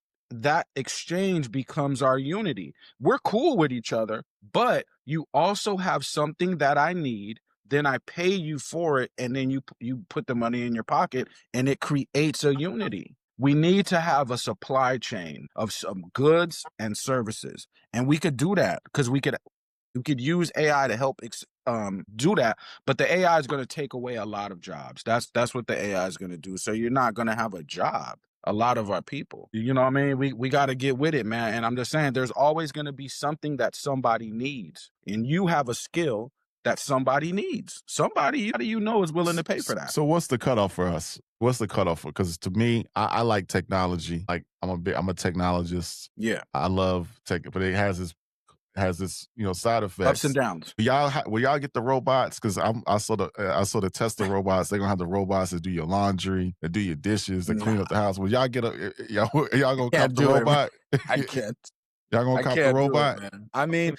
exchange becomes our unity. We're cool with each other, but you also have something that I need, then I pay you for it, and then you put the money in your pocket, and it creates a unity. We need to have a supply chain of some goods and services, and we could do that because we could use AI to help do that, but the AI is going to take away a lot of jobs. That's what the AI is going to do. So you're not going to have a job. A lot of our people, you know what I mean? We got to get with it, man. And I'm just saying, there's always going to be something that somebody needs, and you have a skill that somebody needs. Somebody you know is willing to pay for that. So what's the cutoff for us? What's the cutoff? Because to me, I like technology. Like I'm a technologist. Yeah, I love tech, but it has this side effects. ups and downs. Will y'all get the robots? Because I saw the Tesla robots. They're gonna have the robots that do your laundry, that do your dishes, that clean up the house. Will y'all get y'all gonna cop the robot? I can't. Y'all gonna cop the robot? Man. I mean,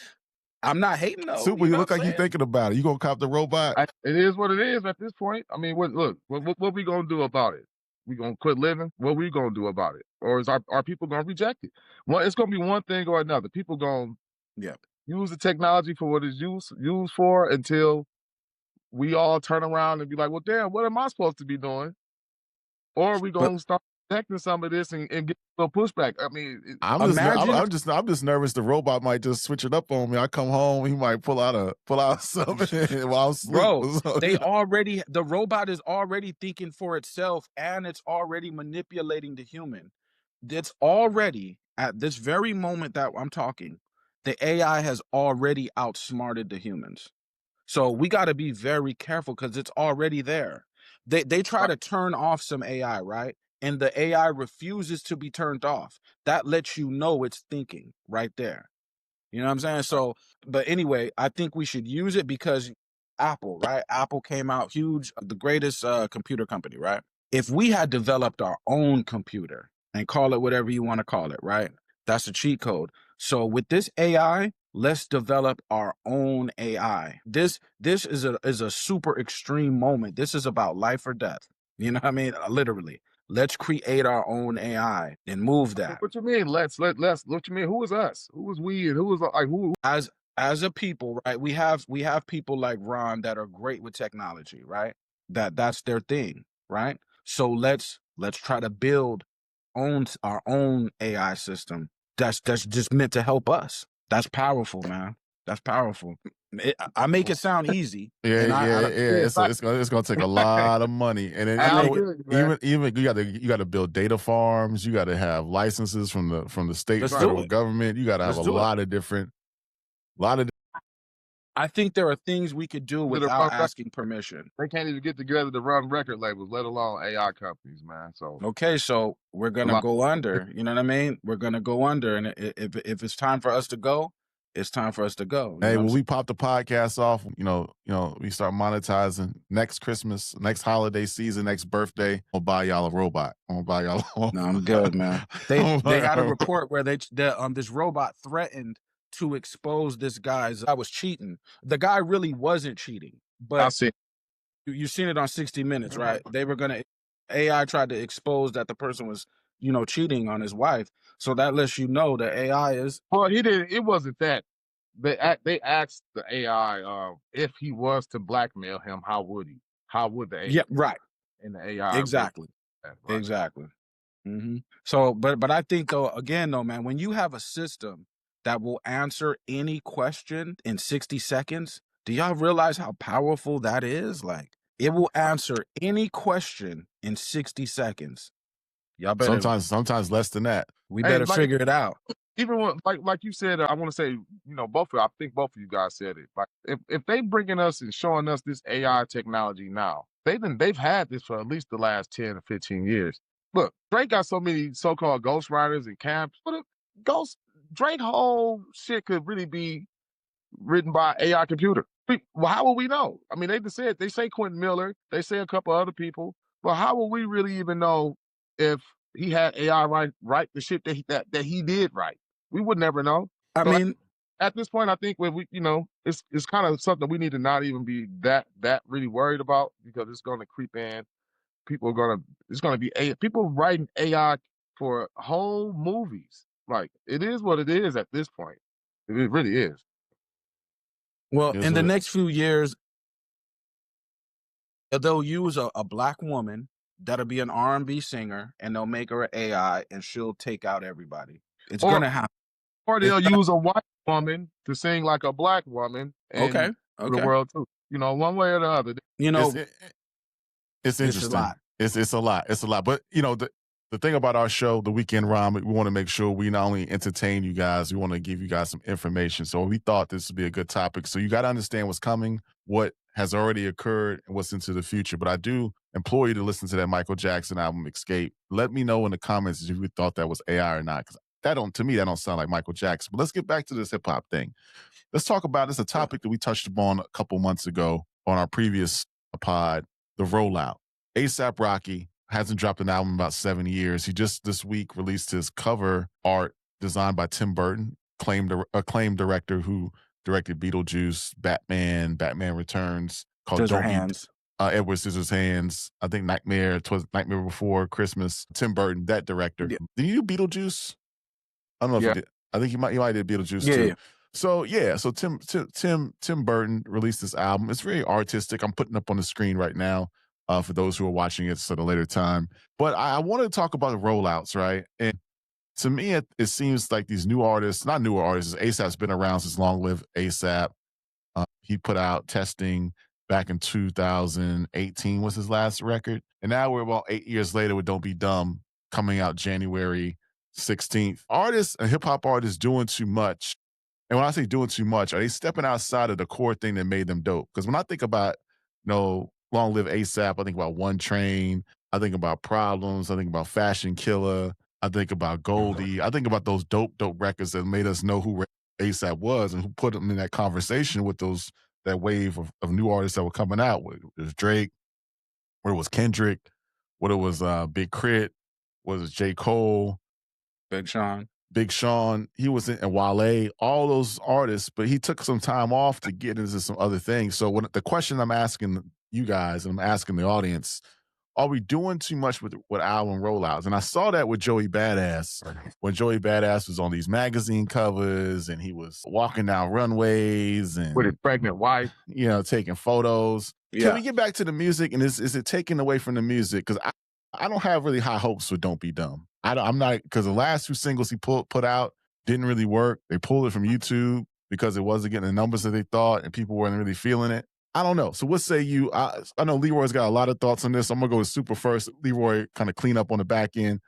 I'm not hating though. Super, you look like you thinking about it. You gonna cop the robot? It is what it is at this point. I mean, what we gonna do about it? We gonna quit living? What we gonna do about it? Or is our people gonna reject it? Well, it's gonna be one thing or another. People gonna use the technology for what it's used for until we all turn around and be like, well, damn, what am I supposed to be doing? Or are we gonna start protecting some of this and get a little pushback? I mean, I'm just nervous. The robot might just switch it up on me. I come home, he might pull out something while I'm asleep. Bro, the robot is already thinking for itself, and it's already manipulating the human. It's already at this very moment that I'm talking, the AI has already outsmarted the humans. So we got to be very careful because it's already there. They try to turn off some AI, right? And the AI refuses to be turned off. That lets you know it's thinking right there. You know what I'm saying? So, but anyway, I think we should use it because Apple, right? Apple came out huge, the greatest computer company, right? If we had developed our own computer and call it whatever you want to call it, right? That's a cheat code. So with this AI, let's develop our own AI. This is a super extreme moment. This is about life or death. You know what I mean? Literally. Let's create our own AI and move that. What you mean? Let's. What you mean? Who is us? Who is we? And who is like who? As a people, right? We have people like Ron that are great with technology, right? That's their thing, right? So let's try to build our own AI system that's just meant to help us. That's powerful, man. That's powerful. I make it sound easy. It's gonna take a lot of money, and then even you got to build data farms. You got to have licenses from the state and federal government. You got to have a lot of different. I think there are things we could do without asking permission. They can't even get together to run record labels, let alone AI companies, man. So okay, so we're gonna go under. You know what I mean? We're gonna go under, and if it's time for us to go, it's time for us to go. Hey, when we pop the podcast off, we start monetizing next Christmas, next holiday season, next birthday. I'll buy y'all a robot. No, I'm good, man. They had a report where this robot threatened to expose this guy's. I was cheating. The guy really wasn't cheating, but I see. You've seen it on 60 Minutes, right? They were AI tried to expose that the person was, cheating on his wife. So that lets you know that AI is. Well, he didn't. It wasn't that. They asked the AI if he was to blackmail him, how would he? How would the AI? Yeah, right. And the AI exactly, right. Exactly. Mm-hmm. So, but I think again, man, when you have a system that will answer any question in 60 seconds, do y'all realize how powerful that is? Like, it will answer any question in 60 seconds. Y'all better sometimes less than that. We better figure it out. Even when, like you said, I want to say, I think both of you guys said it. Like, if they bringing us and showing us this AI technology now, they've had this for at least the last 10 or 15 years. look, Drake got so many so-called ghostwriters and camps, but Drake whole shit could really be written by AI computer. Well, how will we know? I mean, they say Quentin Miller, they say a couple other people, but how will we really even know if he had AI write the shit that he did write? We would never know. I So mean, at this point, I think when it's kind of something we need to not even be that really worried about, because it's going to creep in. It's gonna be people writing AI for whole movies. Like, it is what it is at this point. It really is. well, Here's in the what next few years, they'll use a black woman that'll be an R&B singer, and they'll make her an AI, and she'll take out everybody. It's Or gonna happen. or they'll use a white woman to sing like a black woman Okay, and the okay. world too. One way or the other. You know, it's it's a interesting. lot. It's a lot. It's a lot. But the thing about our show, the Weekend Rhyme, we want to make sure we not only entertain you guys, we want to give you guys some information. So we thought this would be a good topic. So you got to understand what's coming, what has already occurred, and what's into the future. But I do implore you to listen to that Michael Jackson album, Escape. Let me know in the comments if you thought that was AI or not, because to me, that don't sound like Michael Jackson. But let's get back to this hip hop thing. Let's talk about this. A topic that we touched upon a couple months ago on our previous pod, the rollout. A$AP Rocky hasn't dropped an album in about 7 years. He just this week released his cover art designed by Tim Burton, acclaimed director who directed Beetlejuice, Batman Returns, called Scissorhands. Edward Scissorhands. I think Nightmare Before Christmas. Tim Burton, that director. Yeah. Did you do Beetlejuice? I don't know if Yeah. he did. I think he might did Beetlejuice Yeah, too. yeah. So Tim Burton released this album. It's very artistic. I'm putting up on the screen right now for those who are watching it at a later time. But I wanted to talk about the rollouts, right? And to me, it seems like these new artists, not newer artists, A$AP's been around since Long Live A$AP. He put out Testing back in 2018 was his last record. And now we're about 8 years later with Don't Be Dumb coming out January 16th. Artists and hip hop artists doing too much. And when I say doing too much, are they stepping outside of the core thing that made them dope? Because when I think about, Long Live A$AP, I think about One Train, I think about Problems, I think about Fashion Killer, I think about Goldie, I think about those dope records that made us know who A$AP was and who put him in that conversation with that wave of new artists that were coming out. It was Drake, whether it was Kendrick, whether it was Big Crit, whether it was J. Cole, Big Sean, he was in, and Wale, all those artists, but he took some time off to get into some other things. So the question I'm asking you guys, and I'm asking the audience, are we doing too much with album rollouts? And I saw that with Joey Badass, when Joey Badass was on these magazine covers and he was walking down runways and With his pregnant wife. taking photos. Yeah. Can we get back to the music? And is it taken away from the music? Because I don't have really high hopes for Don't Be Dumb. I'm not, because the last two singles he put out didn't really work. They pulled it from YouTube because it wasn't getting the numbers that they thought and people weren't really feeling it. I don't know. So what say you? I know Leroy's got a lot of thoughts on this. I'm gonna go with Super first. Leroy kind of clean up on the back end.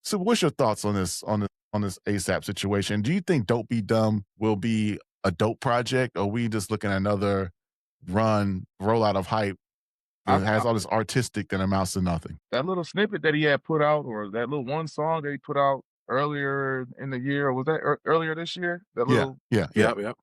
So what's your thoughts on this A$AP situation? Do you think Don't Be Dumb will be a dope project, or are we just looking at another rollout of hype that has all this artistic that amounts to nothing? That little snippet that he had put out, or that little one song that he put out earlier in the year, or was that earlier this year? That little, Yeah. Yep.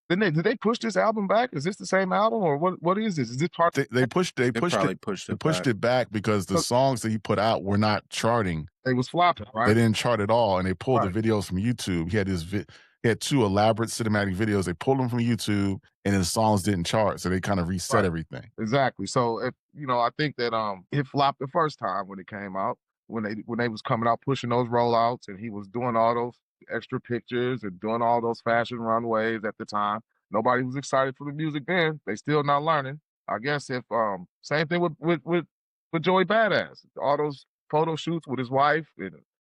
Did they push this album back? Is this the same album, or what is this? Is this part? They pushed probably it. pushed They it pushed back. it back because the songs that he put out were not charting. They was flopping, right? They didn't chart at all, and they pulled Right. the videos from YouTube. He had he had two elaborate cinematic videos. They pulled them from YouTube, and his songs didn't chart, so they kind of reset everything. Exactly. So I think that it flopped the first time when it came out, when they was coming out pushing those rollouts, and he was doing all those extra pictures and doing all those fashion runways at the time. Nobody was excited for the music then. They still not learning. I guess if same thing with Joey Badass, all those photo shoots with his wife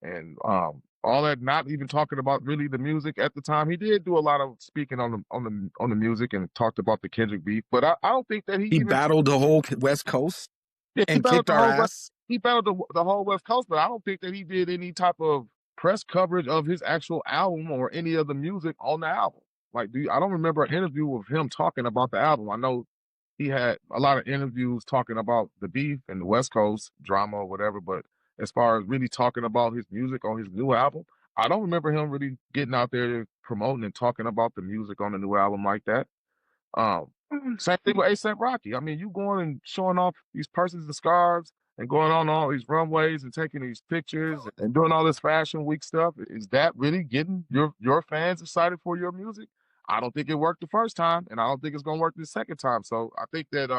and all that, not even talking about really the music at the time. He did do a lot of speaking on the music and talked about the Kendrick beef, but I don't think that he even battled the whole West Coast and battled kicked our ass. He battled the whole West Coast, but I don't think that he did any type of press coverage of his actual album or any of the music on the album. Like, I don't remember an interview with him talking about the album. I know he had a lot of interviews talking about the beef and the West Coast drama or whatever, but as far as really talking about his music on his new album. I don't remember him really getting out there promoting and talking about the music on the new album like that. Same thing with ASAP Rocky. I mean, you going and showing off these purses and scarves and going on all these runways and taking these pictures and doing all this fashion week stuff. Is that really getting your fans excited for your music? I don't think it worked the first time, and I don't think it's gonna work the second time. So I think that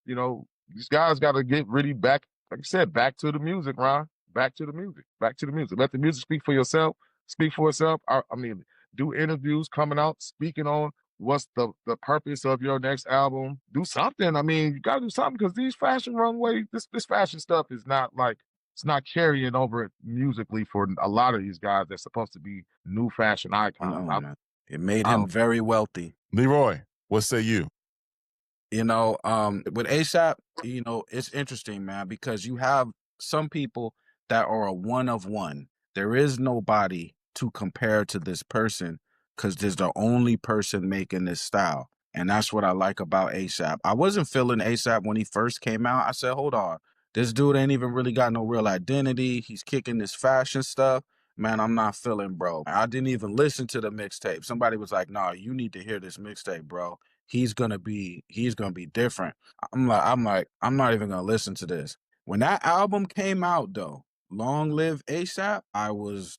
you know, these guys gotta get really back, like I said, back to the music, Ron. Back to the music. Back to the music. Let the music speak for yourself. Speak for itself. I mean, do interviews coming out, speaking on what's the purpose of your next album. Do something. I mean, you gotta do something because these fashion runway, this fashion stuff is not like it's not carrying over musically for a lot of these guys that's supposed to be new fashion icons. No, man. It made I him don't very wealthy. Leroy, what say you? With ASAP, it's interesting, man, because you have some people that are a one of one. There is nobody to compare to this person because there's the only person making this style. And that's what I like about ASAP. I wasn't feeling ASAP when he first came out. I said, hold on, this dude ain't even really got no real identity. He's kicking this fashion stuff. Man, I'm not feeling, bro. I didn't even listen to the mixtape. Somebody was like, nah, you need to hear this mixtape, bro. He's gonna be different. I'm not even gonna listen to this. When that album came out though, Long Live ASAP, I was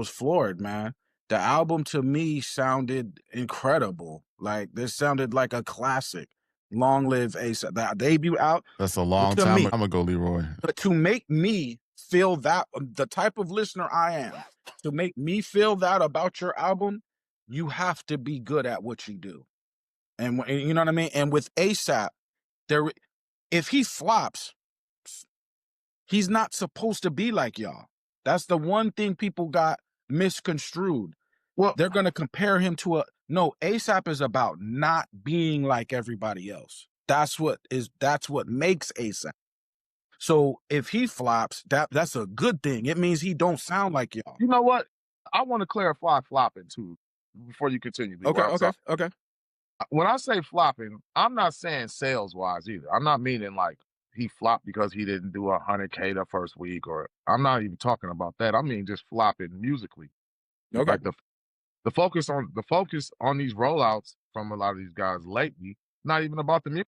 floored, man. The album to me sounded incredible. Like this sounded like a classic. Long Live ASAP. That debut out That's a long to time me. ago, Leroy. But to make me feel that the type of listener I am, to make me feel that about your album, you have to be good at what you do. And you know what I mean? And with ASAP, if he flops, he's not supposed to be like y'all. That's the one thing people got misconstrued. well, They're going to compare him to ASAP is about not being like everybody else. That's what makes ASAP. So if he flops, that's a good thing. It means he don't sound like y'all. you know what? I want to clarify flopping too before you continue. Okay. When I say flopping, I'm not saying sales wise either. I'm not meaning like he flopped because he didn't do 100K the first week, or I'm not even talking about that. I mean just flopping musically. Okay. Like the focus on these rollouts from a lot of these guys lately, not even about the music.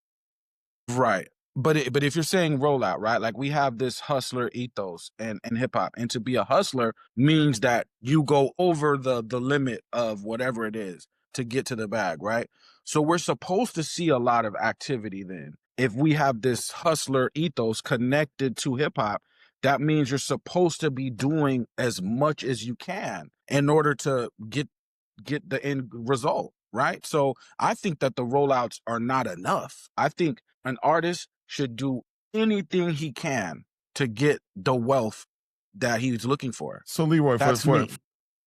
Right. But if you're saying rollout, right? Like we have this hustler ethos and hip hop. And to be a hustler means that you go over the limit of whatever it is to get to the bag, right? So we're supposed to see a lot of activity then. If we have this hustler ethos connected to hip hop, that means you're supposed to be doing as much as you can in order to get the end result, right? So I think that the rollouts are not enough. I think an artist should do anything he can to get the wealth that he's looking for. So Leroy, That's me.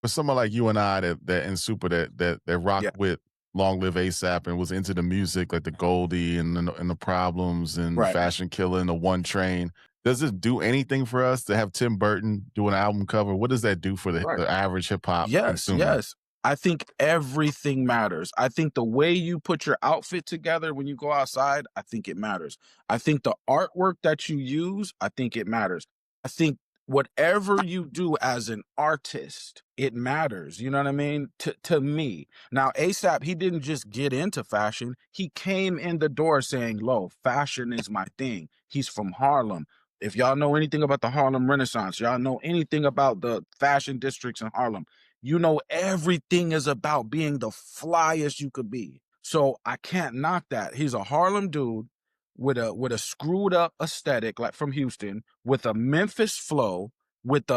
for someone like you and I that in Super that rocked Yeah. with Long Live ASAP and was into the music like the Goldie and the Problems and Right. Fashion Killer and the One Train. Does it do anything for us to have Tim Burton do an album cover? What does that do for the average hip hop consumer? Yes. I think everything matters. I think the way you put your outfit together when you go outside, I think it matters. I think the artwork that you use, I think it matters. I think whatever you do as an artist, it matters. You know what I mean? To me. Now, ASAP, he didn't just get into fashion. He came in the door saying, "Lo, fashion is my thing." He's from Harlem. If y'all know anything about the Harlem Renaissance, y'all know anything about the fashion districts in Harlem, you know everything is about being the flyest you could be. So I can't knock that. He's a Harlem dude with a screwed up aesthetic, like from Houston, with a Memphis flow, with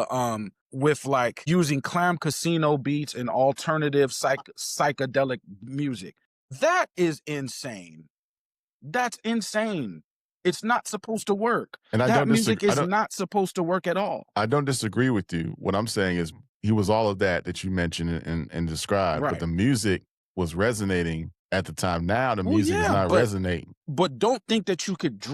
like using Clam Casino beats and alternative psychedelic music. That is insane. That's insane. It's not supposed to work. And that music is not supposed to work at all. I don't disagree with you. What I'm saying is he was all of that you mentioned and described, but the music was resonating at the time. Now the music is not resonating. But don't think that you could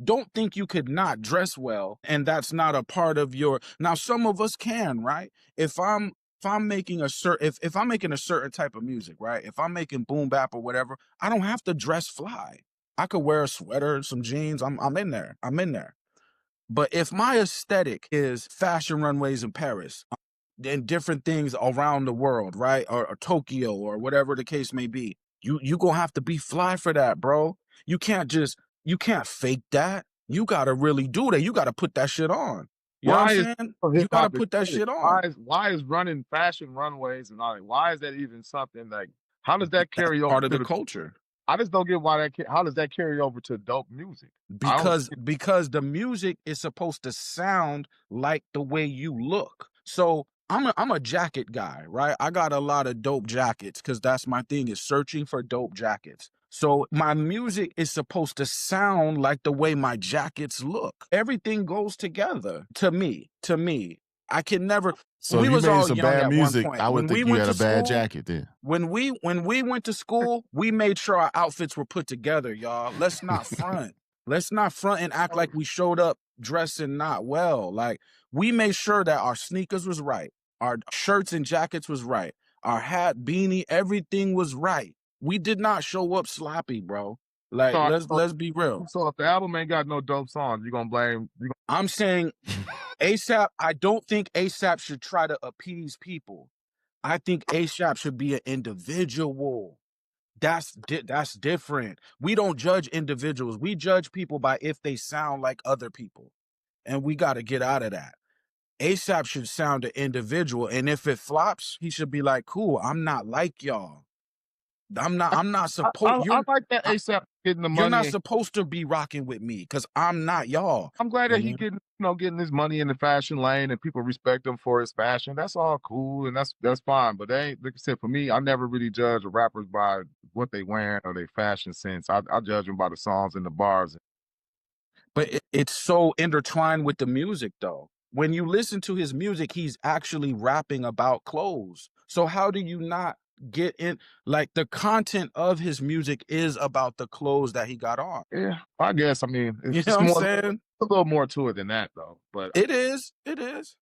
don't think you could not dress well and that's not a part of your. Now some of us can, right? If I'm making a certain type of music, right? If I'm making boom bap or whatever, I don't have to dress fly. I could wear a sweater, some jeans. I'm in there. But if my aesthetic is fashion runways in Paris and different things around the world, right? Or Tokyo or whatever the case may be, you gonna have to be fly for that, bro. You can't fake that. You gotta really do that. You gotta put that shit on. You know what Why I'm is saying? hip You gotta hop put that excited? shit on. Why is running fashion runways and all that? Why is that even something like? How does that That's carry over part of to the the? culture. I just don't get why that. How does that carry over to dope music? I don't. Because the music is supposed to sound like the way you look. So I'm a jacket guy, right? I got a lot of dope jackets because that's my thing, is searching for dope jackets. So my music is supposed to sound like the way my jackets look. Everything goes together to me. To me, I can never. So if We you was made all some young bad at one music, point. I would When we think you went had to a bad school, jacket then. when we went to school, we made sure our outfits were put together, y'all. Let's not front. Let's not front and act like we showed up dressing not well. Like, we made sure that our sneakers was right, our shirts and jackets was right, our hat, beanie, everything was right. We did not show up sloppy, bro. Like, So, let's be real. so if the album ain't got no dope songs, you gonna blame? I'm saying ASAP, I don't think ASAP should try to appease people. I think ASAP should be an individual. That's different. We don't judge individuals. We judge people by if they sound like other people. And we got to get out of that. ASAP should sound an individual. And if it flops, he should be like, cool, I'm not like y'all. I'm not supposed I like that I- ASAP getting the you're money. not And supposed to be rocking with me because I'm not y'all. I'm glad that he Mhm. getting his money in the fashion lane and people respect him for his fashion. That's all cool and that's fine. But they ain't, like I said, for me, I never really judge rappers by what they wearing or their fashion sense. I judge them by the songs and the bars. But it's so intertwined with the music, though. When you listen to his music, he's actually rapping about clothes. So how do you not get in? Like, the content of his music is about the clothes that he got on. Yeah, I guess. I mean, You it's know just what I'm more, saying? a little more to it than that, though. But It is. It is.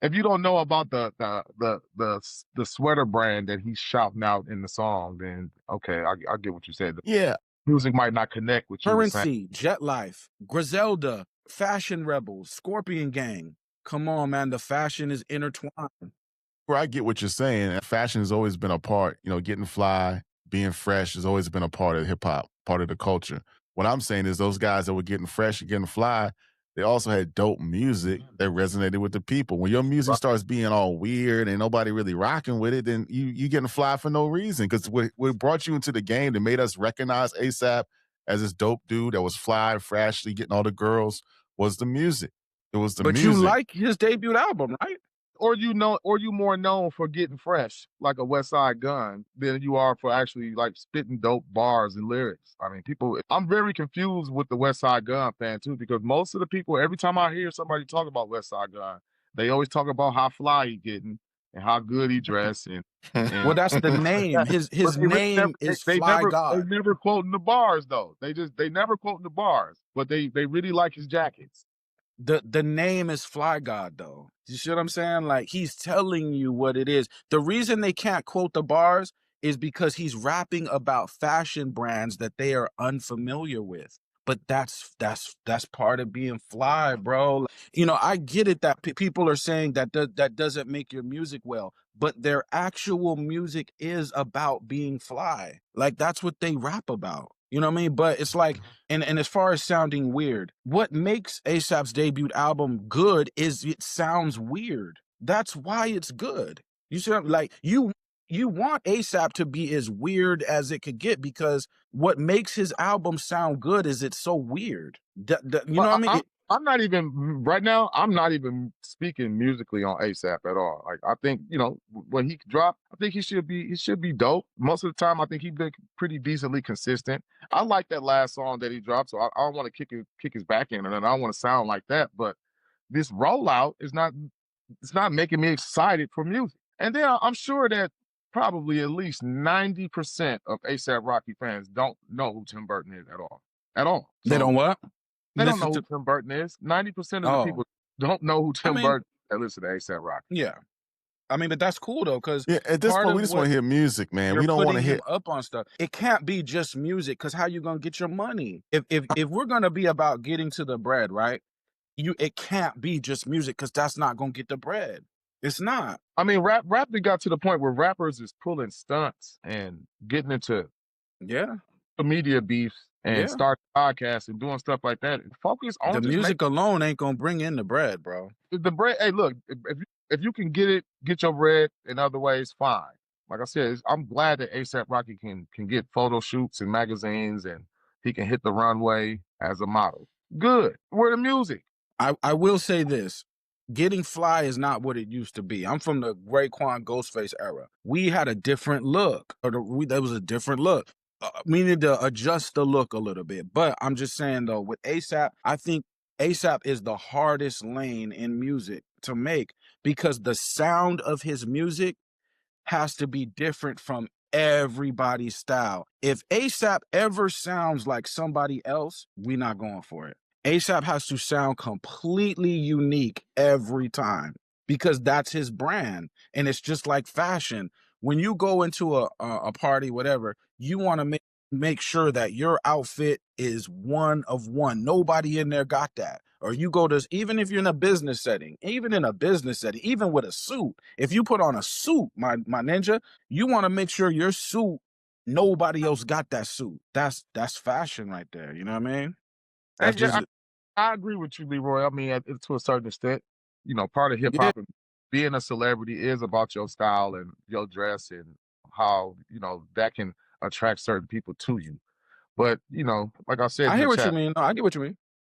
if you don't know about the sweater brand that he's shouting out in the song, then okay, I get what you said. The Yeah. music might not connect with you the same. Currency, Jet Life, Griselda, Fashion Rebels, Scorpion Gang. Come on, man. The fashion is intertwined. Where I get what you're saying. Fashion has always been a part, getting fly, being fresh has always been a part of hip hop, part of the culture. What I'm saying is those guys that were getting fresh and getting fly, they also had dope music that resonated with the people. When your music starts being all weird and nobody really rocking with it, then you getting fly for no reason. Because what brought you into the game that made us recognize ASAP as this dope dude that was fly, freshly getting all the girls was the music. It was the But you music. like his debut album, right? Or you more known for getting fresh, like a West Side Gun, than you are for actually like spitting dope bars and lyrics. I mean, people. I'm very confused with the West Side Gun fan too, because most of the people, every time I hear somebody talk about West Side Gun, they always talk about how fly he getting and how good he dressed and Well, that's the name. His but they really never name is they Fly they God. never quoting the bars though. They never quoting the bars, but they really like his jackets. The name is Fly God, though. You see what I'm saying? Like, he's telling you what it is. The reason they can't quote the bars is because he's rapping about fashion brands that they are unfamiliar with. But that's part of being fly, bro. I get it that people are saying that that doesn't make your music well, but their actual music is about being fly. Like, that's what they rap about. You know what I mean? But it's like, and as far as sounding weird, what makes ASAP's debut album good is it sounds weird. That's why it's good. You see, like, you want ASAP to be as weird as it could get, because what makes his album sound good is it's so weird. You know what I mean? I'm not even right now. I'm not even speaking musically on ASAP at all. Like I think when he dropped, I think he should be dope. Most of the time, I think he's been pretty decently consistent. I like that last song that he dropped, so I don't want to kick his back in, and I don't want to sound like that. But this rollout is not. It's not making me excited for music. And then I'm sure that probably at least 90% of ASAP Rocky fans don't know who Tim Burton is at all. At all. They don't what? They don't Listen know who to. Tim Burton is. 90% of the Oh, people don't know who I Tim mean, Burton is that listen to ASAP Rocky. yeah. I mean, but that's cool though, because Yeah, at this part point, we of just want what to hear music, man. you're We don't want to putting him hit. up on stuff, it can't be just music, because how you gonna get your money? If we're gonna be about getting to the bread, right? it can't be just music because that's not gonna get the bread. It's not. I mean, rap got to the point where rappers is pulling stunts and getting into Yeah, media beefs and yeah. start podcasts and doing stuff like that. Focus on The just music alone ain't gonna bring in the bread, bro. the bread. Hey, look, if you can get your bread in other ways, fine. Like I said, I'm glad that ASAP Rocky can get photo shoots in magazines and he can hit the runway as a model. Good. Where the music? I will say this. Getting fly is not what it used to be. I'm from the Raekwon Ghostface era. We had a different look. There was a different look. We need to adjust the look a little bit. But I'm just saying though, with ASAP, I think ASAP is the hardest lane in music to make because the sound of his music has to be different from everybody's style. If ASAP ever sounds like somebody else, we're not going for it. ASAP has to sound completely unique every time because that's his brand. And it's just like fashion. When you go into a party, whatever, you want to make sure that your outfit is one of one. Nobody in there got that. Or you go to, even if you're in a business setting, even with a suit, if you put on a suit, my ninja, you want to make sure your suit, nobody else got that suit. That's fashion right there. You know what I mean? That's And yeah, just I agree with you, Leroy. I mean, to a certain extent, part of hip yeah. hop and being a celebrity is about your style and your dress and how that can attract certain people to you. But like I said I in the hear what you chat, mean. No, I get what you mean.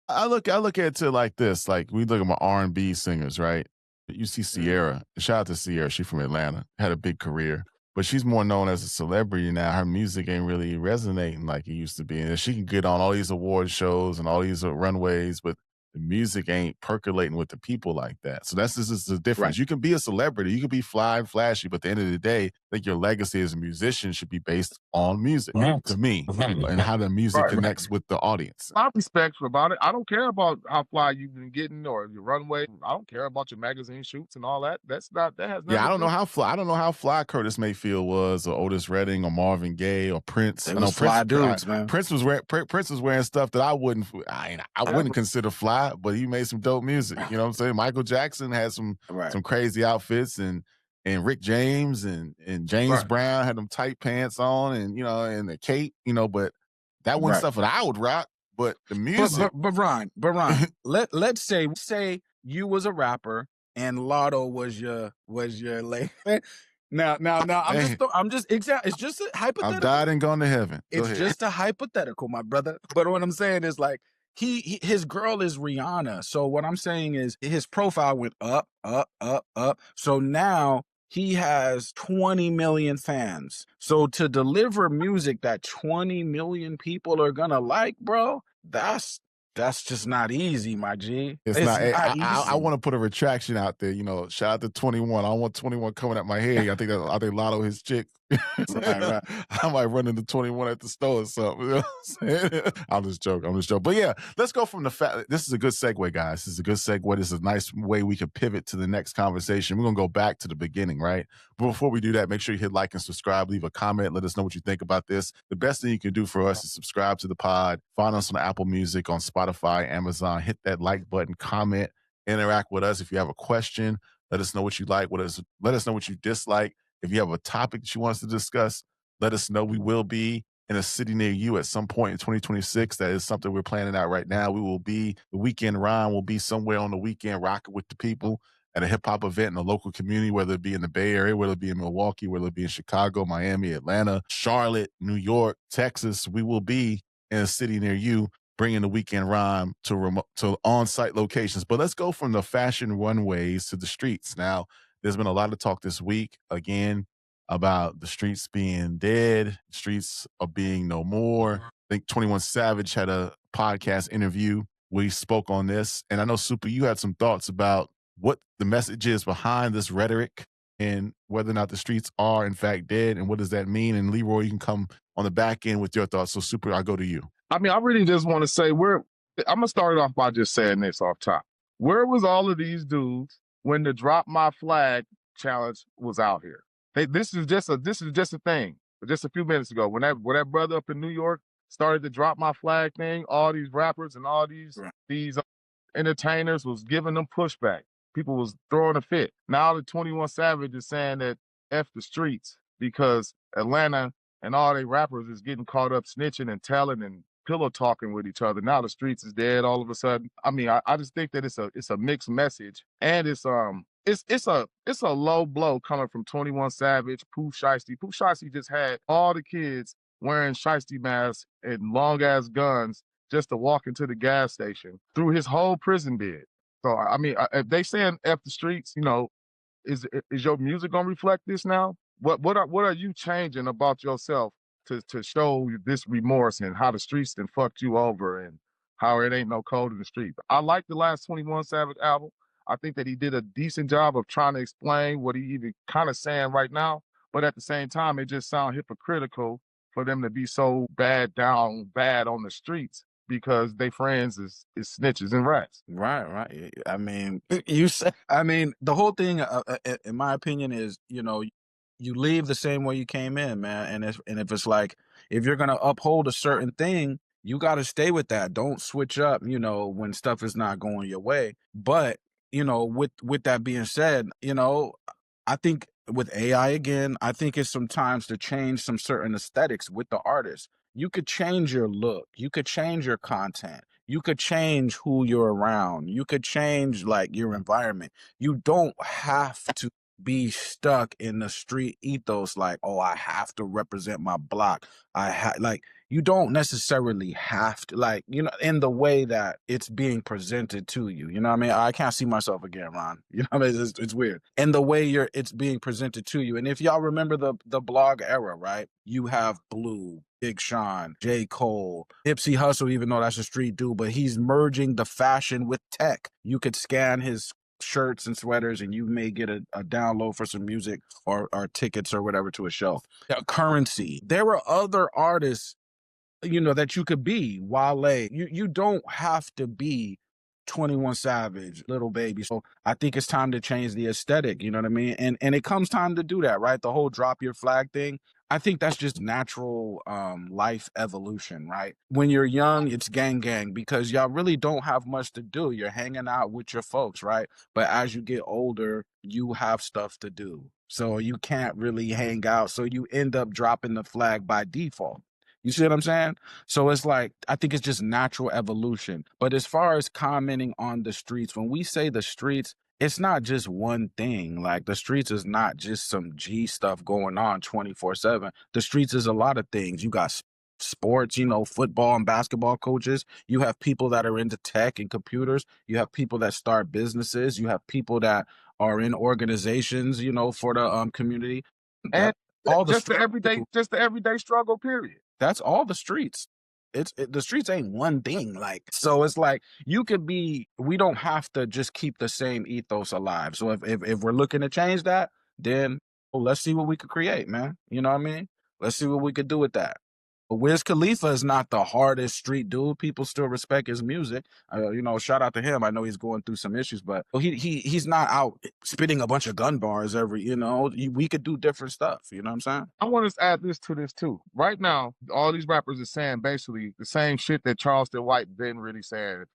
I look at it to like this. Like we look at my R&B singers, right? You see Sierra. Shout out to Sierra. She's from Atlanta. Had a big career. But she's more known as a celebrity now. Her music ain't really resonating like it used to be. And she can get on all these award shows and all these runways, but the music ain't percolating with the people like that. So this is the difference. Right. You can be a celebrity, you can be fly and flashy, but at the end of the day, I think your legacy as a musician should be based on music to me and how the music Right. connects with the audience. I respect you about it. I don't care about how fly you've been getting or your runway. I don't care about your magazine shoots and all that. That has nothing Yeah, I to don't do. know how fly. I don't know how fly Curtis Mayfield was, or Otis Redding, or Marvin Gaye, or Prince. They I know was fly dudes, man. Prince was wearing stuff that I wouldn't consider fly, but he made some dope music. You know what I'm saying? Michael Jackson had some crazy outfits, and Rick James and James Brown had them tight pants on, and and the cape. But that wasn't stuff that I would rock. But the music. But Ron, let's say you was a rapper and Lotto was your like now I'm just exactly it's just a hypothetical. I've died and gone to heaven. It's just a hypothetical, my brother. But what I'm saying is like his girl is Rihanna. So what I'm saying is his profile went up, up, up, up. So now he has 20 million fans. So to deliver music that 20 million people are gonna like, bro, that's just not easy, my G. It's not easy. I want to put a retraction out there. Shout out to 21. I don't want 21 coming at my head. I think Lotto his chick. Right. I might run into 21 at the store or something. You know what I'm saying? I'm just joking. But yeah, let's go from the fact. This is a good segue, guys. This is a good segue. This is a nice way we can pivot to the next conversation. We're going to go back to the beginning, right? But before we do that, make sure you hit like and subscribe. Leave a comment. Let us know what you think about this. The best thing you can do for us is subscribe to the pod. Find us on Apple Music, on Spotify, Amazon. Hit that like button, comment, interact with us. If you have a question, let us know what you like. Let us know what you dislike. If you have a topic that you want us to discuss, let us know. We will be in a city near you at some point in 2026. That is something we're planning out right now. We will be, the Weekend Rhyme will be somewhere on the weekend rocking with the people at a hip-hop event in the local community, whether it be in the Bay Area, whether it be in Milwaukee, whether it be in Chicago, Miami, Atlanta, Charlotte, New York, Texas. We will be in a city near you, bringing the Weekend Rhyme to on-site locations. But let's go from the fashion runways to the streets. Now, there's been a lot of talk this week, again, about the streets being dead, streets are being no more. I think 21 Savage had a podcast interview where he spoke on this. And I know, Super, you had some thoughts about what the message is behind this rhetoric and whether or not the streets are, in fact, dead, and what does that mean? And Leroy, you can come on the back end with your thoughts. So, Super, I'll go to you. I mean, I really just want to say I'm going to start it off by just saying this off top. Where was all of these dudes when the Drop My Flag challenge was out here? This is just a thing. Just a few minutes ago, when that brother up in New York started the Drop My Flag thing, all these rappers and all these entertainers was giving them pushback. People was throwing a fit. Now the 21 Savage is saying that F the streets because Atlanta and all they rappers is getting caught up snitching and telling and pillow talking with each other. Now the streets is dead all of a sudden. I mean, I just think that it's a mixed message, and it's a low blow coming from 21 Savage, Pooh Shiesty. Pooh Shiesty just had all the kids wearing shiesty masks and long ass guns just to walk into the gas station through his whole prison bid. So I mean, if they saying F the streets, you know, is your music gonna reflect this now? What are you changing about yourself to show this remorse and how the streets then fucked you over and how it ain't no code in the street? I like the last 21 Savage album. I think that he did a decent job of trying to explain what he even kind of saying right now, but at the same time, it just sounds hypocritical for them to be so bad on the streets because they friends is snitches and rats. Right. I mean, you said. I mean, the whole thing, in my opinion, is you leave the same way you came in, man. And if it's like if you're gonna uphold a certain thing, you got to stay with that. Don't switch up. When stuff is not going your way. But with that being said, I think with AI again, I think it's sometimes to change some certain aesthetics with the artist. You could change your look. You could change your content. You could change who you're around. You could change like your environment. You don't have to be stuck in the street ethos like, oh, I have to represent my block. Like you don't necessarily have to, like, in the way that it's being presented to you. You know what I mean? I can't see myself again, Ron. You know what I mean? It's weird. And the way it's being presented to you. And if y'all remember the blog era, right? You have Blue, Big Sean, J. Cole, Nipsey Hussle, even though that's a street dude, but he's merging the fashion with tech. You could scan his shirts and sweaters and you may get a download for some music or tickets or whatever to a show. Currency. There were other artists that you could be. Wale. You don't have to be 21 Savage, Little Baby. So I think it's time to change the aesthetic, you know what I mean? And it comes time to do that, right? The whole drop your flag thing. I think that's just natural life evolution, right? When you're young, it's gang because y'all really don't have much to do. You're hanging out with your folks, right? But as you get older, you have stuff to do. So you can't really hang out. So you end up dropping the flag by default. You see what I'm saying? So it's like, I think it's just natural evolution. But as far as commenting on the streets, when we say the streets, it's not just one thing. Like the streets is not just some G stuff going on 24/7. The streets is a lot of things. You got sports, football and basketball coaches. You have people that are into tech and computers. You have people that start businesses. You have people that are in organizations, for the community. And All the just the everyday struggle, period. That's all the streets. The streets ain't one thing. Like, so it's like we don't have to just keep the same ethos alive. So if we're looking to change that, then let's see what we could create, man. You know what I mean? Let's see what we could do with that. Wiz Khalifa is not the hardest street dude. People still respect his music. Shout out to him. I know he's going through some issues, but he's not out spitting a bunch of gun bars every. We could do different stuff. You know what I'm saying? I want to add this to this too. Right now, all these rappers are saying basically the same shit that Charleston White been really saying.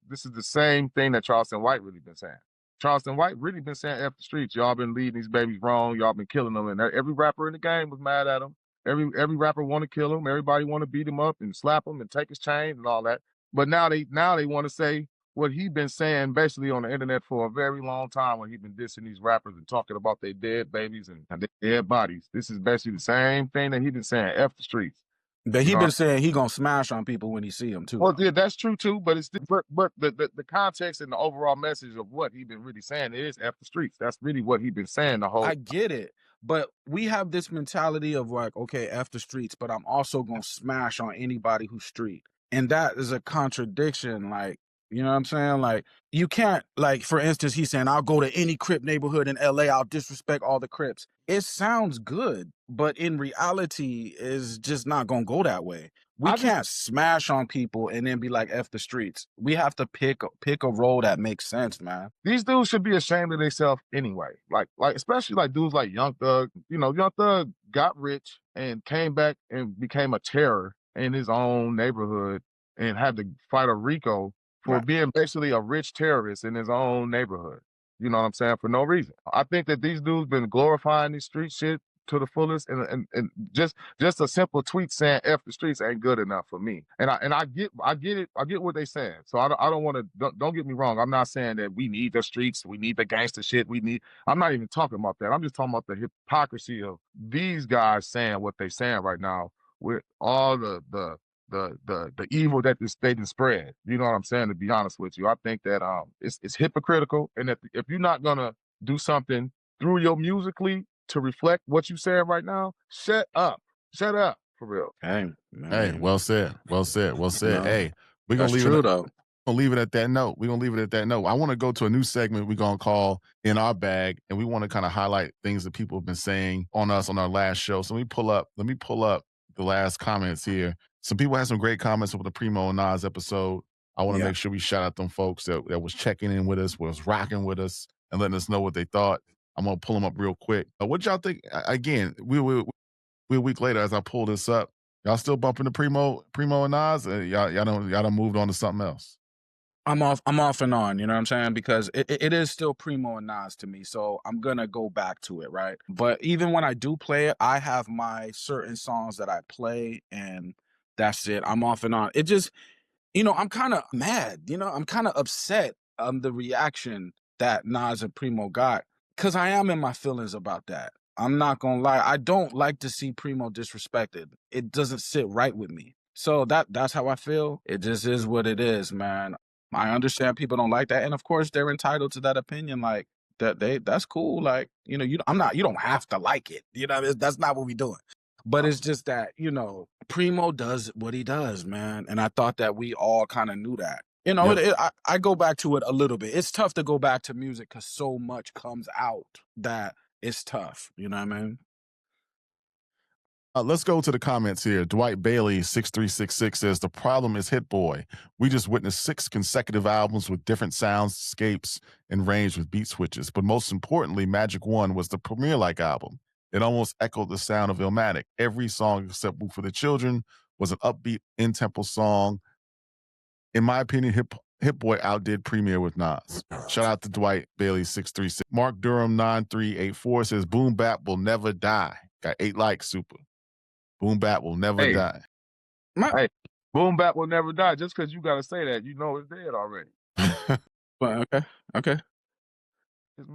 This is the same thing that Charleston White really been saying. Charleston White really been saying F the streets. Y'all been leading these babies wrong. Y'all been killing them, and every rapper in the game was mad at him. Every rapper want to kill him. Everybody want to beat him up and slap him and take his chain and all that. But now they want to say what he been saying basically on the internet for a very long time when he been dissing these rappers and talking about their dead babies and their dead bodies. This is basically the same thing that he been saying, F the streets. But he been saying he gonna smash on people when he see them too. Well, yeah, that's true too, but it's but the context and the overall message of what he been really saying is F the streets. That's really what he been saying the whole. I get it. But we have this mentality of like, okay, F the streets, but I'm also gonna smash on anybody who's street. And that is a contradiction. Like, you know what I'm saying? Like, you can't, like, for instance, he's saying, I'll go to any Crip neighborhood in LA, I'll disrespect all the Crips. It sounds good, but in reality, is just not gonna go that way. We can't smash on people and then be like F the streets. We have to pick a role that makes sense, man. These dudes should be ashamed of themselves anyway. Like especially like dudes like Young Thug. Young Thug got rich and came back and became a terror in his own neighborhood and had to fight a RICO for Right. being basically a rich terrorist in his own neighborhood. You know what I'm saying? For no reason. I think that these dudes been glorifying this street shit to the fullest, and just a simple tweet saying "F the streets" ain't good enough for me. And I get it. I get what they saying. So I don't want to. Don't get me wrong. I'm not saying that we need the streets. We need the gangster shit. I'm not even talking about that. I'm just talking about the hypocrisy of these guys saying what they saying right now with all the evil that this state has spread. You know what I'm saying? To be honest with you, I think that it's hypocritical, and if you're not gonna do something through your musically to reflect what you saying right now, shut up for real. Hey, Hey, well said. Well said. Well said. No, Hey, we're gonna that's leave true it. though. Gonna leave it at that note. We're gonna leave it at that note. I want to go to a new segment we're gonna call In Our Bag, and we want to kind of highlight things that people have been saying on us on our last show. So let me pull up the last comments here. Some people had some great comments over the Primo and Nas episode. I want to Yeah. make sure we shout out them folks that was checking in with us, was rocking with us, and letting us know what they thought. I'm gonna pull them up real quick. What y'all think? Again, we're a week later as I pull this up. Y'all still bumping the Primo and Nas? Y'all done moved on to something else. I'm off and on, you know what I'm saying? Because it is still Primo and Nas to me. So I'm gonna go back to it, right? But even when I do play it, I have my certain songs that I play, and that's it. I'm off and on. It just, I'm kind of mad, I'm kind of upset the reaction that Nas and Primo got, because I am in my feelings about that. I'm not gonna lie. I don't like to see Primo disrespected. It doesn't sit right with me. So that's how I feel. It just is what it is, man. I understand people don't like that, and of course they're entitled to that opinion. Like that's cool. Like you don't have to like it. That's not what we're doing. But it's just that Primo does what he does, man, and I thought that we all kind of knew that. Yep. I go back to it a little bit. It's tough to go back to music because so much comes out that it's tough. You know what I mean? Let's go to the comments here. Dwight Bailey 6366 says the problem is Hit Boy. We just witnessed 6 consecutive albums with different soundscapes and range with beat switches. But most importantly, Magic 1 was the premiere-like album. It almost echoed the sound of Illmatic. Every song except Boo for the Children was an upbeat in-tempo song. In my opinion, Hit Boy outdid Premiere with Nas. Shout out to Dwight Bailey 636. Mark Durham 9384 says Boom Bap will never die. Got 8 likes, super. Boom Bap will never die. Hey, Boom Bap will never die. Just because you got to say that, it's dead already. But okay.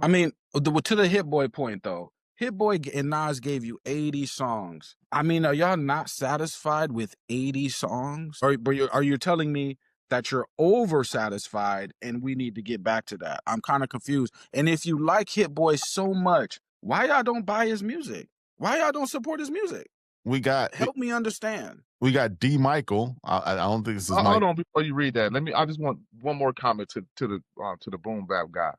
I mean, to the Hit Boy point though, Hit Boy and Nas gave you 80 songs. I mean, are y'all not satisfied with 80 songs? Or are you telling me that you're over-satisfied and we need to get back to that? I'm kind of confused. And if you like Hit Boy so much, why y'all don't buy his music? Why y'all don't support his music? Help me understand. We got D. Michael. I don't think this is Hold on before you read that. I just want one more comment to the Boom Bap guy.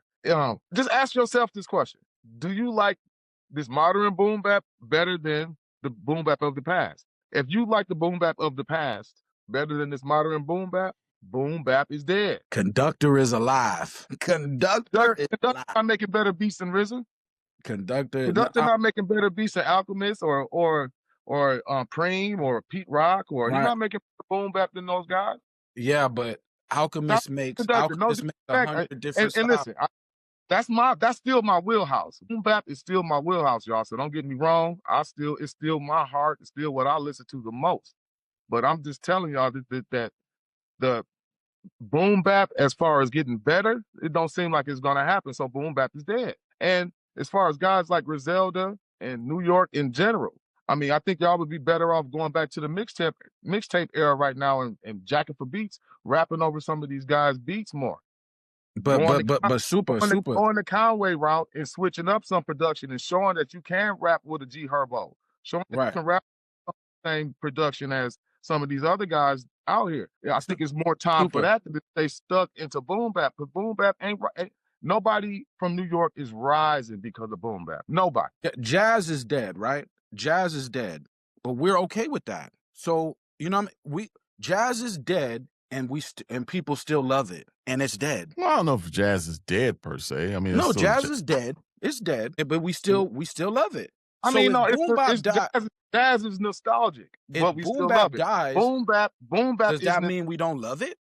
Just ask yourself this question: do you like this modern Boom Bap better than the Boom Bap of the past? If you like the Boom Bap of the past better than this modern Boom Bap is dead. Conductor is alive. Conductor is alive. Not making better beats than RZA. Conductor not making better beats than Alchemist or Preem or Pete Rock, or right. You're not making Boom Bap than those guys. Yeah, but Alchemist makes 100 different and listen, that's still my wheelhouse. Boom Bap is still my wheelhouse, y'all. So don't get me wrong. It's still my heart. It's still what I listen to the most. But I'm just telling y'all that the Boom Bap, as far as getting better, it don't seem like it's gonna happen. So Boom Bap is dead. And as far as guys like Griselda and New York in general, I mean, I think y'all would be better off going back to the mixtape era right now and jacking for beats, rapping over some of these guys' beats more. But super going the Conway route and switching up some production and showing that you can rap with a G Herbo, showing that you can rap the same production as some of these other guys out here. I think it's more time for that to stay stuck into Boom Bap, because Boom Bap ain't nobody from New York is rising because of Boom Bap. Nobody. Jazz is dead, right? Jazz is dead, but we're okay with that. So jazz is dead, and and people still love it, and it's dead. Well, I don't know if jazz is dead per se. I mean, no, jazz is dead. It's dead, but we still love it. I mean, no, jazz is nostalgic, but we still love it. Dies, Boom Bap. Does that mean we don't love it?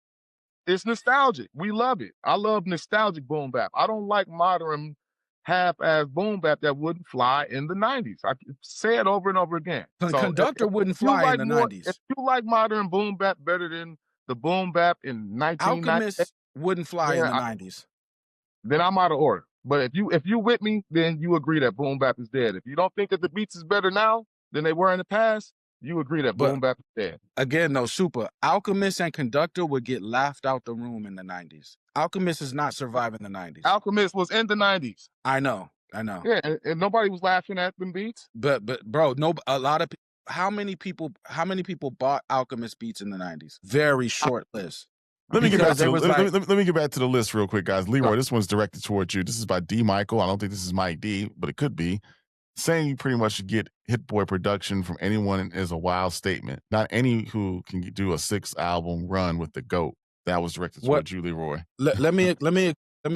It's nostalgic. We love it. I love nostalgic boom bap. I don't like modern half-ass boom bap that wouldn't fly in the 90s. I say it over and over again. So Conductor wouldn't if you fly in like the more, if 90s. you like modern boom bap better than the boom bap in 1998, Alchemist wouldn't fly in the 90s. then I'm out of order. But if you with me, then you agree that boom bap is dead. If you don't think that the beats is better now than they were in the past, you agree that But boom bap is dead. again, though, Super, Alchemist and Conductor would get laughed out the room in the 90s. Alchemist is not surviving the 90s. Alchemist was in the 90s. I know. Yeah, and nobody was laughing at them beats. But bro, a lot of how many people bought Alchemist beats in the 90s? Very short list. Let me get back to the list real quick, guys. Leroy, this one's directed towards you. This is by D. Michael. I don't think this is Mike D, but it could be. Saying you pretty much should get Hit Boy production from anyone is a wild statement. Not any who can do a 6-album run with the GOAT. That was directed towards you, Leroy. Let me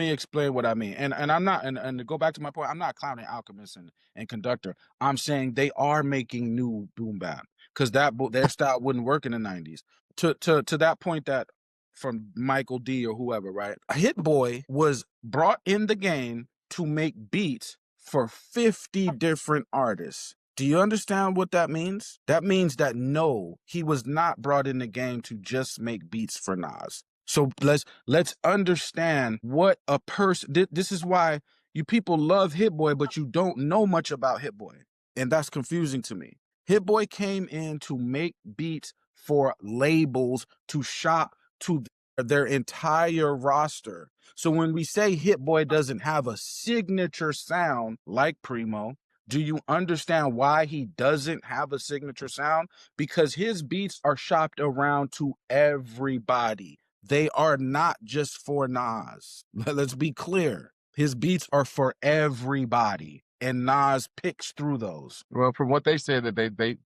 explain what I mean. And I'm not, and to go back to my point, I'm not clowning Alchemist and Conductor. I'm saying they are making new boom bap because their style wouldn't work in the 90s. To that point that from Michael D or whoever, right? Hit Boy was brought in the game to make beats for 50 different artists. Do you understand what that means? That means that no, he was not brought in the game to just make beats for Nas. So let's understand what a person. This is why you people love Hit Boy, but you don't know much about Hit Boy, and that's confusing to me. Hit Boy came in to make beats for labels to shop to their entire roster. So when we say Hit Boy doesn't have a signature sound like Primo, do you understand why he doesn't have a signature sound? Because his beats are shopped around to everybody. They are not just for Nas. Let's be clear. His beats are for everybody, and Nas picks through those. Well, from what they said, that they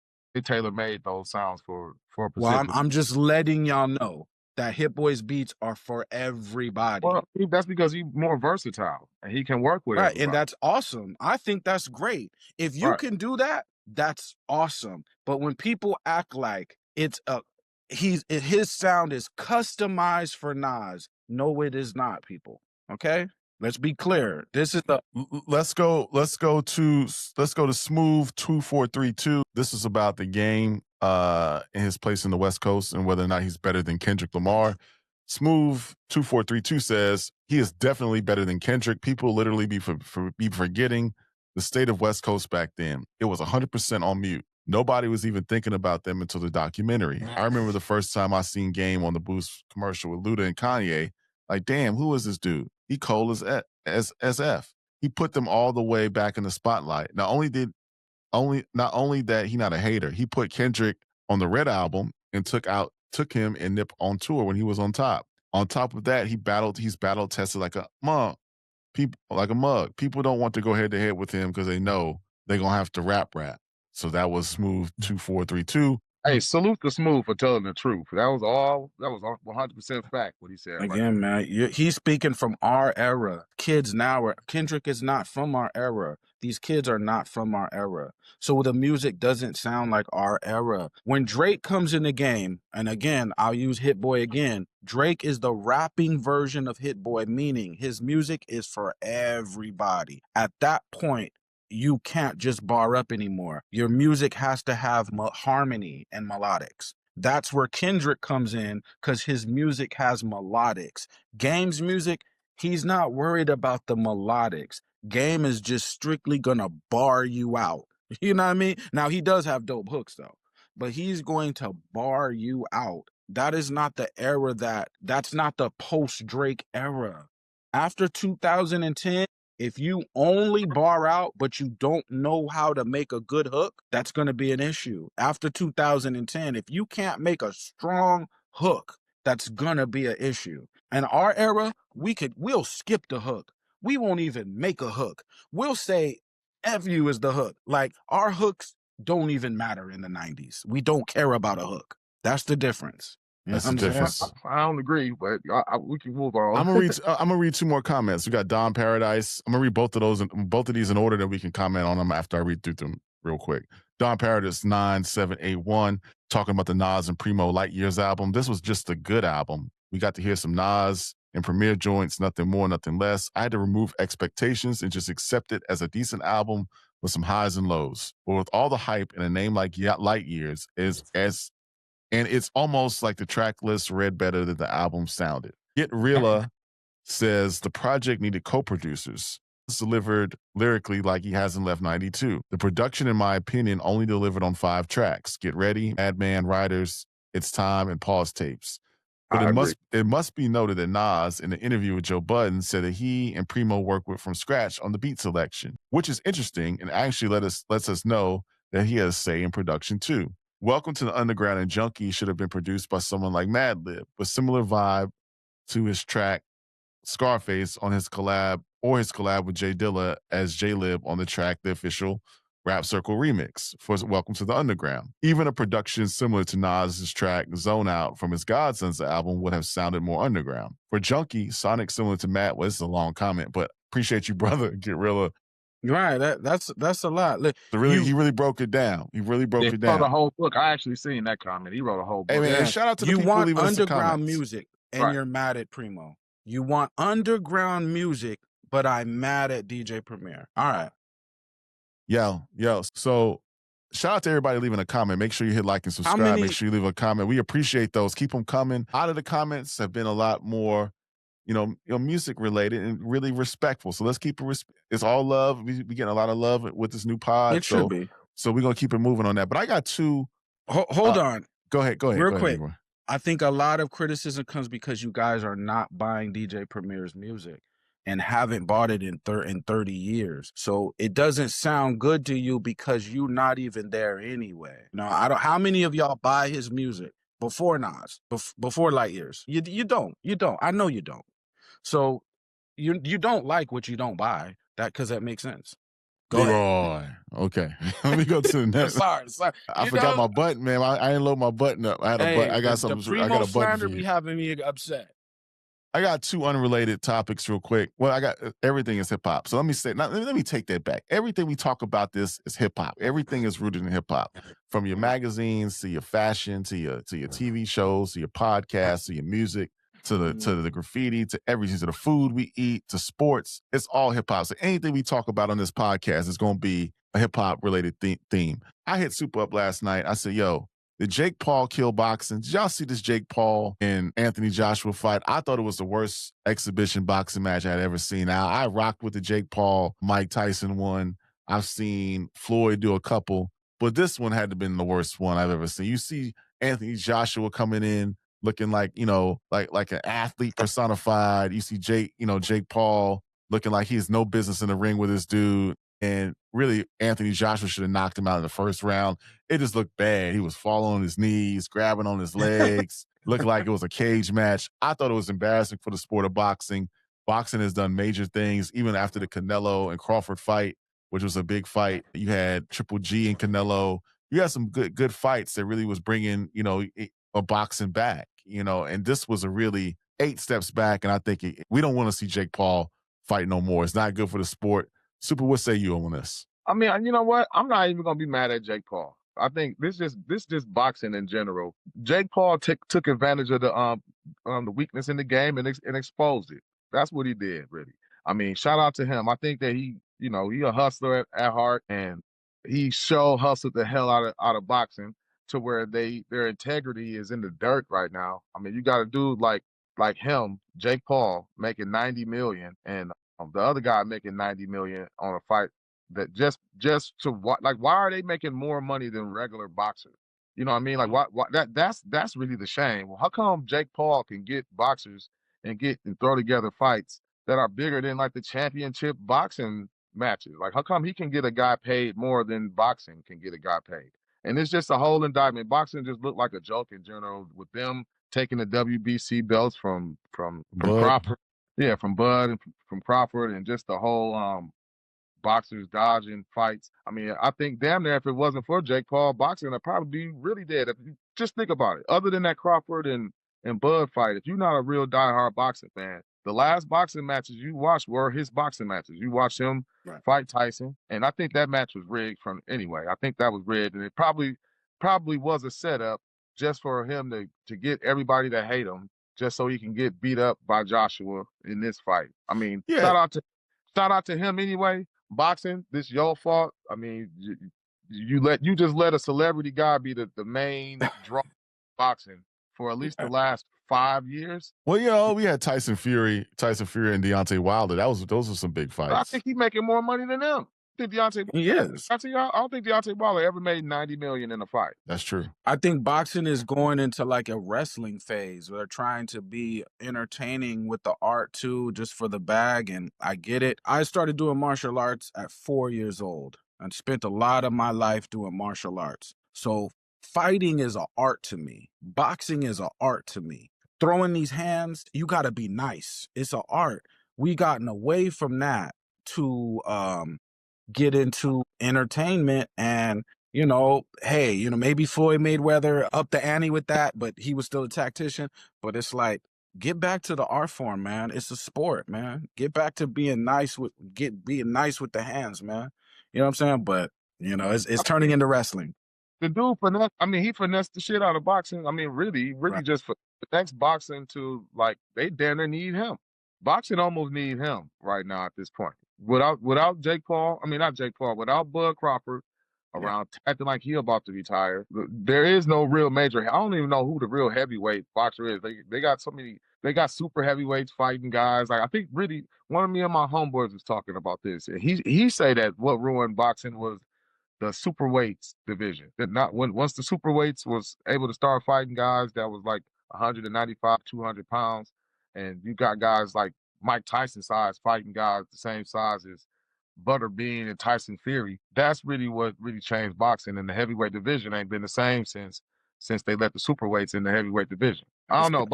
tailor-made those sounds for a Well, particular. I'm just letting y'all know that Hit Boy's beats are for everybody. Well, that's because he's more versatile and he can work with everybody. And that's awesome. I think that's great. If you can do that, that's awesome. But when people act like it's his sound is customized for Nas, no, it is not, people. Okay? Let's be clear. This is the let's go to Smooth 2432. This is about the game in his place in the West Coast and whether or not he's better than Kendrick Lamar. Smooth 2432 says he is definitely better than Kendrick. People literally be forgetting the state of West Coast back then. It was 100% on mute. Nobody was even thinking about them until the documentary. I remember the first time I seen Game on the Boost commercial with Luda and Kanye. Like, damn, who is this dude? He cold as F. He put them all the way back in the spotlight. Not only that he not a hater, he put Kendrick on the Red album and took him and Nip on tour when he was on top. On top of that, he's battle tested like a mug. People don't want to go head to head with him because they know they're gonna have to rap. So that was Smooth 2432. Hey, salute the Smooth for telling the truth. That was 100% fact what he said. Again, man, he's speaking from our era. Kids now Kendrick is not from our era. These kids are not from our era. So the music doesn't sound like our era. When Drake comes in the game, and again, I'll use Hit Boy again, Drake is the rapping version of Hit Boy, meaning his music is for everybody. At that point, you can't just bar up anymore. Your music has to have harmony and melodics. That's where Kendrick comes in because his music has melodics. Game's music, he's not worried about the melodics. Game is just strictly gonna bar you out. You know what I mean? Now, he does have dope hooks though, but he's going to bar you out. That is not the era that's not the post-Drake era. After 2010, if you only bar out, but you don't know how to make a good hook, that's going to be an issue. After 2010, if you can't make a strong hook, that's going to be an issue. In our era, we'll skip the hook. We won't even make a hook. We'll say F you is the hook. Like, our hooks don't even matter in the 90s. We don't care about a hook. That's the difference. That's the difference. I don't agree, but we can move on. I'm gonna read two more comments. We got Don Paradise. I'm gonna read both of these in order that we can comment on them after I read through them real quick. Don Paradise 9781 talking about the Nas and Primo Light Years album. This was just a good album. We got to hear some Nas and Premier joints, nothing more, nothing less. I had to remove expectations and just accept it as a decent album with some highs and lows. But with all the hype and a name like Light Years, and it's almost like the track list read better than the album sounded. Get Realer says the project needed co-producers. It's delivered lyrically like he hasn't left 92. The production, in my opinion, only delivered on 5 tracks. Get Ready, Madman, Riders, It's Time, and Pause Tapes. But it must be noted that Nas, in an interview with Joe Budden, said that he and Primo worked with from scratch on the beat selection, which is interesting and actually lets us know that he has a say in production too. Welcome to the Underground and Junkie should have been produced by someone like Madlib, but similar vibe to his track Scarface on his collab with Jay Dilla as J-Lib on the track The Official Rap Circle remix for Welcome to the Underground. Even a production similar to Nas's track Zone Out from his Godsons album would have sounded more underground. For Junkie, sonic similar to Matt, well, this is a long comment, but appreciate you, brother. Get Realer. Right, that's a lot. Look, he really broke it down. He really broke it down. Wrote a whole book. I actually seen that comment. He wrote a whole book. Hey man, shout out to the you people want leaving us the underground comments. music, and you're mad at Primo. You want underground music, but I'm mad at DJ Premier. All right. Yo. So shout out to everybody leaving a comment. Make sure you hit like and subscribe. Make sure you leave a comment. We appreciate those. Keep them coming. Out of the comments have been a lot more, music related and really respectful. So let's keep it. It's all love. We getting a lot of love with this new pod. It should be. So we're gonna keep it moving on that. But I got two. Hold on. Go ahead. Real quick. Leroy. I think a lot of criticism comes because you guys are not buying DJ Premier's music and haven't bought it in 30 years. So it doesn't sound good to you because you're not even there anyway. How many of y'all buy his music before Nas, before Light Years? You don't. I know you don't. So you don't like what you don't buy. Because that makes sense. Go ahead. Okay. Let me go to the next. Sorry. I forgot my button, man. I didn't load my button up. I had a button. I got something. I got a button for you. Be having me upset. I got 2 unrelated topics real quick. Well, I got everything is hip hop. So let me take that back. Everything we talk about this is hip hop. Everything is rooted in hip hop. From your magazines to your fashion to your TV shows to your podcasts to your music to the graffiti to everything, to the food we eat to sports. It's all hip hop. So anything we talk about on this podcast is going to be a hip hop related theme. I hit Super Up last night. I said, yo, did Jake Paul kill boxing? Did y'all see this Jake Paul and Anthony Joshua fight? I thought it was the worst exhibition boxing match I'd ever seen. Now, I rocked with the Jake Paul, Mike Tyson one. I've seen Floyd do a couple, but this one had to have been the worst one I've ever seen. You see Anthony Joshua coming in looking like, like an athlete personified. You see Jake Paul looking like he has no business in the ring with this dude. And really, Anthony Joshua should have knocked him out in the first round. It just looked bad. He was falling on his knees, grabbing on his legs, looking like it was a cage match. I thought it was embarrassing for the sport of boxing. Boxing has done major things, even after the Canelo and Crawford fight, which was a big fight. You had Triple G and Canelo. You had some good fights that really was bringing, a boxing back, and this was a really 8 steps back. And I think we don't want to see Jake Paul fight no more. It's not good for the sport. Super, what say you on this? I mean, you know what? I'm not even gonna be mad at Jake Paul. I think this just boxing in general. Jake Paul took advantage of the weakness in the game and exposed it. That's what he did, really. I mean, shout out to him. I think that he a hustler at heart, and he hustled the hell out of boxing to where their integrity is in the dirt right now. I mean, you got a dude like him, Jake Paul, making $90 million, and the other guy making $90 million on a fight that just to what, like, why are they making more money than regular boxers? You know what I mean? Like, why that's really the shame. Well, how come Jake Paul can get boxers and throw together fights that are bigger than like the championship boxing matches? Like, how come he can get a guy paid more than boxing can get a guy paid? And it's just a whole indictment. Boxing just looked like a joke in general, with them taking the WBC belts from Crawford. Yeah, from Bud and from Crawford, and just the whole boxers dodging fights. I mean, I think damn near if it wasn't for Jake Paul, boxing would probably be really dead. Just think about it. Other than that Crawford and Bud fight, if you're not a real diehard boxing fan, the last boxing matches you watched were his boxing matches. You watched him fight Tyson, and I think that match was rigged anyway. I think that was rigged, and it probably was a setup just for him to get everybody to hate him just so he can get beat up by Joshua in this fight. I mean, Yeah. shout out to him anyway. Boxing, this your fault. I mean, you just let a celebrity guy be the main draw of boxing for at least the last 5 years. Well, we had Tyson Fury and Deontay Wilder. Those were some big But I fights. think he's making more money than them. I think He is. I don't think Deontay Wilder ever made $90 million in a fight. That's true. I think boxing is going into like a wrestling phase where they're trying to be entertaining with the art too, just for the bag. And I get it. I started doing martial arts at 4 years old and spent a lot of my life doing martial arts. So fighting is an art to me. Boxing is an art to me. Throwing these hands, you got to be nice. It's an art. We gotten away from that to get into entertainment and, hey, maybe Floyd Mayweather upped the ante with that, but he was still a tactician. But it's like, get back to the art form, man. It's a sport, man. Get back to being nice with the hands, man. You know what I'm saying? But, it's turning into wrestling. The dude he finessed the shit out of boxing. I mean, really Right. just for the next boxing to, like, they damn near need him. Boxing almost need him right now at this point. Without Jake Paul, not Jake Paul, without Bud Crawford around acting like he about to retire, there is no real major. I don't even know who the real heavyweight boxer is. They got so many. They got super heavyweights fighting guys. Like, I think really one of me and my homeboys was talking about this. And he say that what ruined boxing was the superweights division. That once the superweights was able to start fighting guys that was like 195, 200 pounds, and you got guys like Mike Tyson size fighting guys the same size as Butterbean and Tyson Fury. That's really what really changed boxing, and the heavyweight division ain't been the same since they let the superweights in the heavyweight division. I don't know.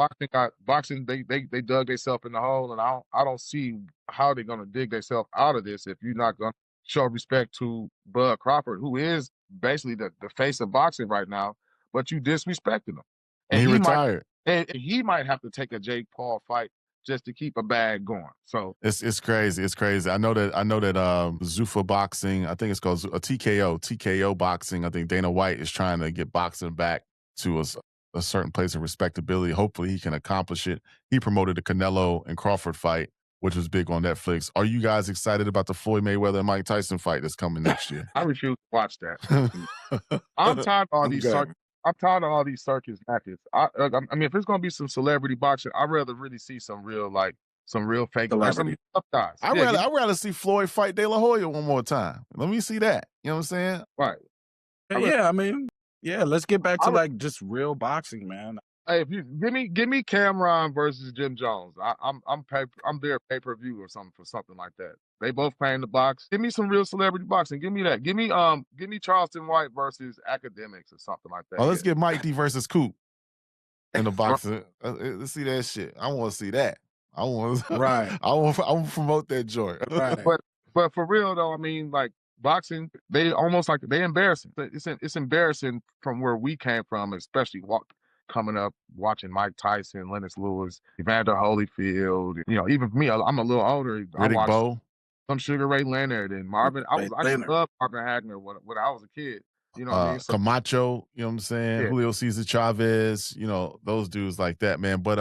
Boxing, they dug themselves in the hole, and I don't see how they're gonna dig themselves out of this if you're not gonna show respect to Bud Crawford, who is basically the face of boxing right now, but you disrespected him. And he retired. He might have to take a Jake Paul fight just to keep a bag going. So it's crazy. It's crazy. I know that Zuffa Boxing, I think it's called a TKO Boxing. I think Dana White is trying to get boxing back to a certain place of respectability. Hopefully he can accomplish it. He promoted the Canelo and Crawford fight, which was big on Netflix. Are you guys excited about the Floyd Mayweather and Mike Tyson fight that's coming next year? I refuse to watch that. I'm tired of all these circus matches. If it's gonna be some celebrity boxing, I'd rather really see some real fake Celebrity. tough guys. I'd rather see Floyd fight De La Hoya one more time. Let me see that. You know what I'm saying? Right. Let's get back to like just real boxing, man. Hey, if you give me Cameron versus Jim Jones, I'm there pay-per-view or something for something like that. They both playing the box. Give me some real celebrity boxing. Give me that. Give me Charleston White versus Academics or something like that. Oh, let's get Mike D versus Coop in the boxing. Let's see that shit. I want to see that. I want to promote that joint. Right. But for real though, like boxing, they almost like they embarrassing. It's embarrassing from where we came from, especially coming up watching Mike Tyson, Lennox Lewis, Evander Holyfield. Even for me, I'm a little older. I Riddick watched Bowe. some Sugar Ray Leonard and Marvin. I love Marvin Hagler when I was a kid. You know what I mean? Camacho, you know what I'm saying? Yeah. Julio Cesar Chavez, those dudes like that, man. But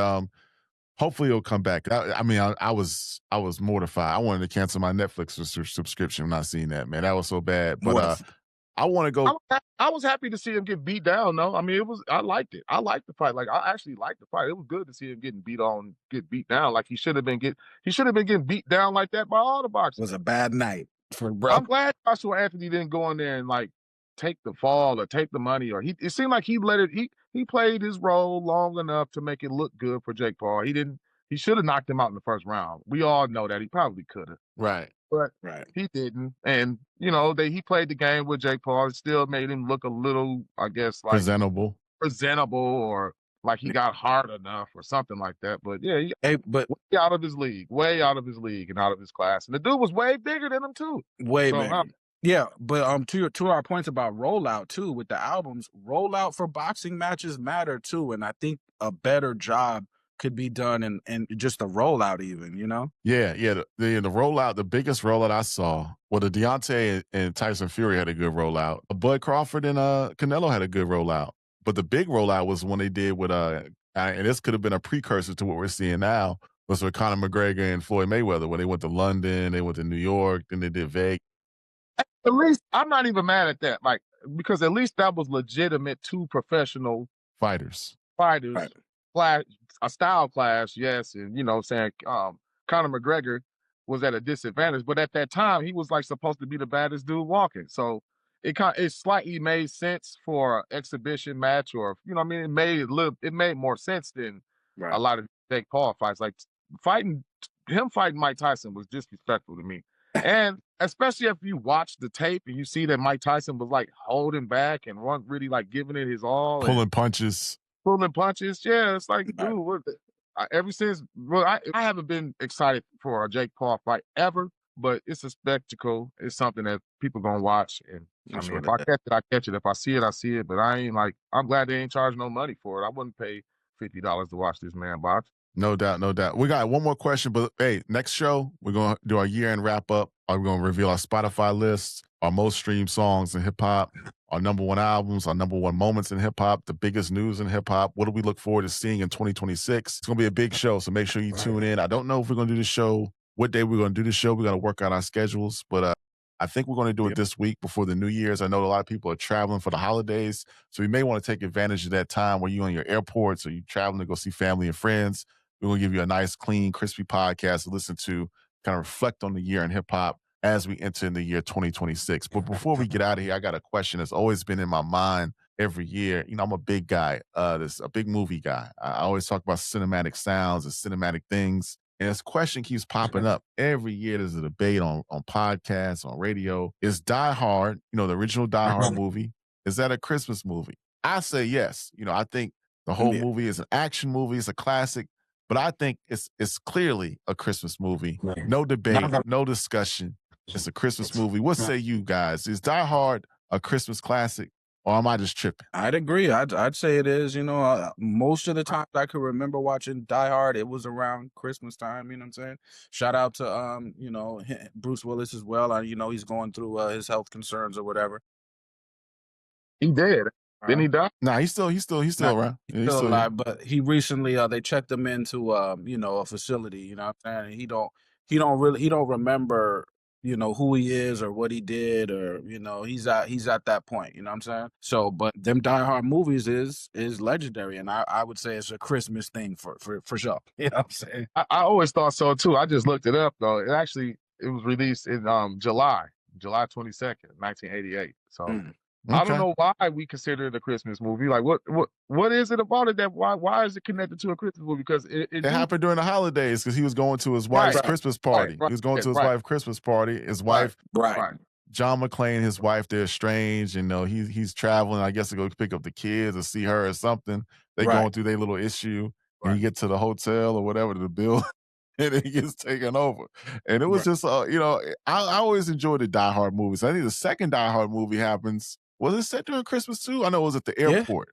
hopefully he'll come back. I was mortified. I wanted to cancel my Netflix subscription when I seen that, man. That was so bad. But I want to go. I was happy to see him get beat down, though. I liked it. I liked the fight. Like, I actually liked the fight. It was good to see him get beat down. Like, he should have been getting beat down like that by all the boxers. It was a bad night for bro. I'm glad Joshua Anthony didn't go in there and like take the fall or take the money, or it seemed like he let it. He played his role long enough to make it look good for Jake Paul. He should have knocked him out in the first round. We all know that he probably could have. Right. But he didn't. And, he played the game with Jake Paul. It still made him look a little, I guess, like presentable or like he got hard enough or something like that. But yeah, but way out of his league and out of his class. And the dude was way bigger than him too. Bigger. Yeah, but to our points about rollout too with the albums, rollout for boxing matches matter too, and I think a better job could be done in just the rollout even, Yeah. The rollout, the biggest rollout I saw, the Deontay and Tyson Fury had a good rollout. Bud Crawford and Canelo had a good rollout. But the big rollout was when they did with And this could have been a precursor to what we're seeing now. Was with Conor McGregor and Floyd Mayweather when they went to London, they went to New York, then they did Vegas. At least I'm not even mad at that, like, because at least that was legitimate 2 professional Fighters. fighters, Right. clash, a style clash, yes, and you know what I'm saying, Conor McGregor was at a disadvantage, but at that time he was like supposed to be the baddest dude walking. So it slightly made sense for an exhibition match, or you know what I mean, it made more sense than a Right. lot of Jake Paul fights. Like fighting fighting Mike Tyson was disrespectful to me. And especially if you watch the tape and you see that Mike Tyson was like holding back and wasn't really like giving it his all, Pulling punches. pulling punches. Yeah, it's like, Right. dude, ever since, well, I haven't been excited for a Jake Paul fight ever, but it's a spectacle. It's something that people gonna watch. And I That's mean, what if I it is. catch it, I catch it. If I see it, I see it. But I ain't like, I'm glad they ain't charging no money for it. I wouldn't pay $50 to watch this man box. No doubt, no doubt. We got one more question, but hey, next show, we're going to do our year-end wrap-up. We're going to reveal our Spotify lists, our most streamed songs in hip-hop, our number 1 albums, our number 1 moments in hip-hop, the biggest news in hip-hop. What do we look forward to seeing in 2026? It's going to be a big show, so make sure you tune in. I don't know if we're going to do the show, what day we're going to do the show. We got to work out our schedules, but I think we're going to do it this week before the New Year's. I know a lot of people are traveling for the holidays, so we may want to take advantage of that time where you're on your airports or you're traveling to go see family and friends. We're going to give you a nice, clean, crispy podcast to listen to, kind of reflect on the year in hip hop as we enter in the year 2026. But before we get out of here, I got a question that's always been in my mind every year. You know, I'm a big guy, this a big movie guy. I always talk about cinematic sounds and cinematic things. And this question keeps popping up. Every year there's a debate on podcasts, on radio. Is Die Hard, you know, the original Die Hard movie, is that a Christmas movie? I say yes. You know, I think the whole movie is an action movie. It's a classic. But I think it's clearly a Christmas movie. No debate, no discussion. It's a Christmas movie. What say you guys? Is Die Hard a Christmas classic, or am I just tripping? I'd agree. I'd say it is. You know, most of the times I could remember watching Die Hard, it was around Christmas time. You know what I'm saying? Shout out to you know, Bruce Willis as well. You know, he's going through his health concerns or whatever. He did. Didn't he die? Nah, he's still around. Yeah, He's still here. alive, but he recently they checked him into you know, a facility. You know what I'm saying? He don't remember, you know, who he is or what he did, or you know, he's at that point. You know what I'm saying? So, but them Die Hard movies is legendary, and I would say it's a Christmas thing for sure. You know what I'm saying? I always thought so too. I just looked it up though. It was released in July 22nd, 1988. So I don't know why we consider it a Christmas movie. Like what is it about it that why is it connected to a Christmas movie? Because it happened during the holidays because he was going to his wife's Christmas party. He was going to his wife's Christmas party. His wife, John McClane, his wife, they're estranged. You know, he's traveling, I guess, to go pick up the kids or see her or something. They're going through their little issue. And you get to the hotel or whatever, to the bill, and it gets taken over. And it was just, you know, I always enjoyed the Die Hard movies. I think the second Die Hard movie happens. Was it set during Christmas too? I know it was at the airport.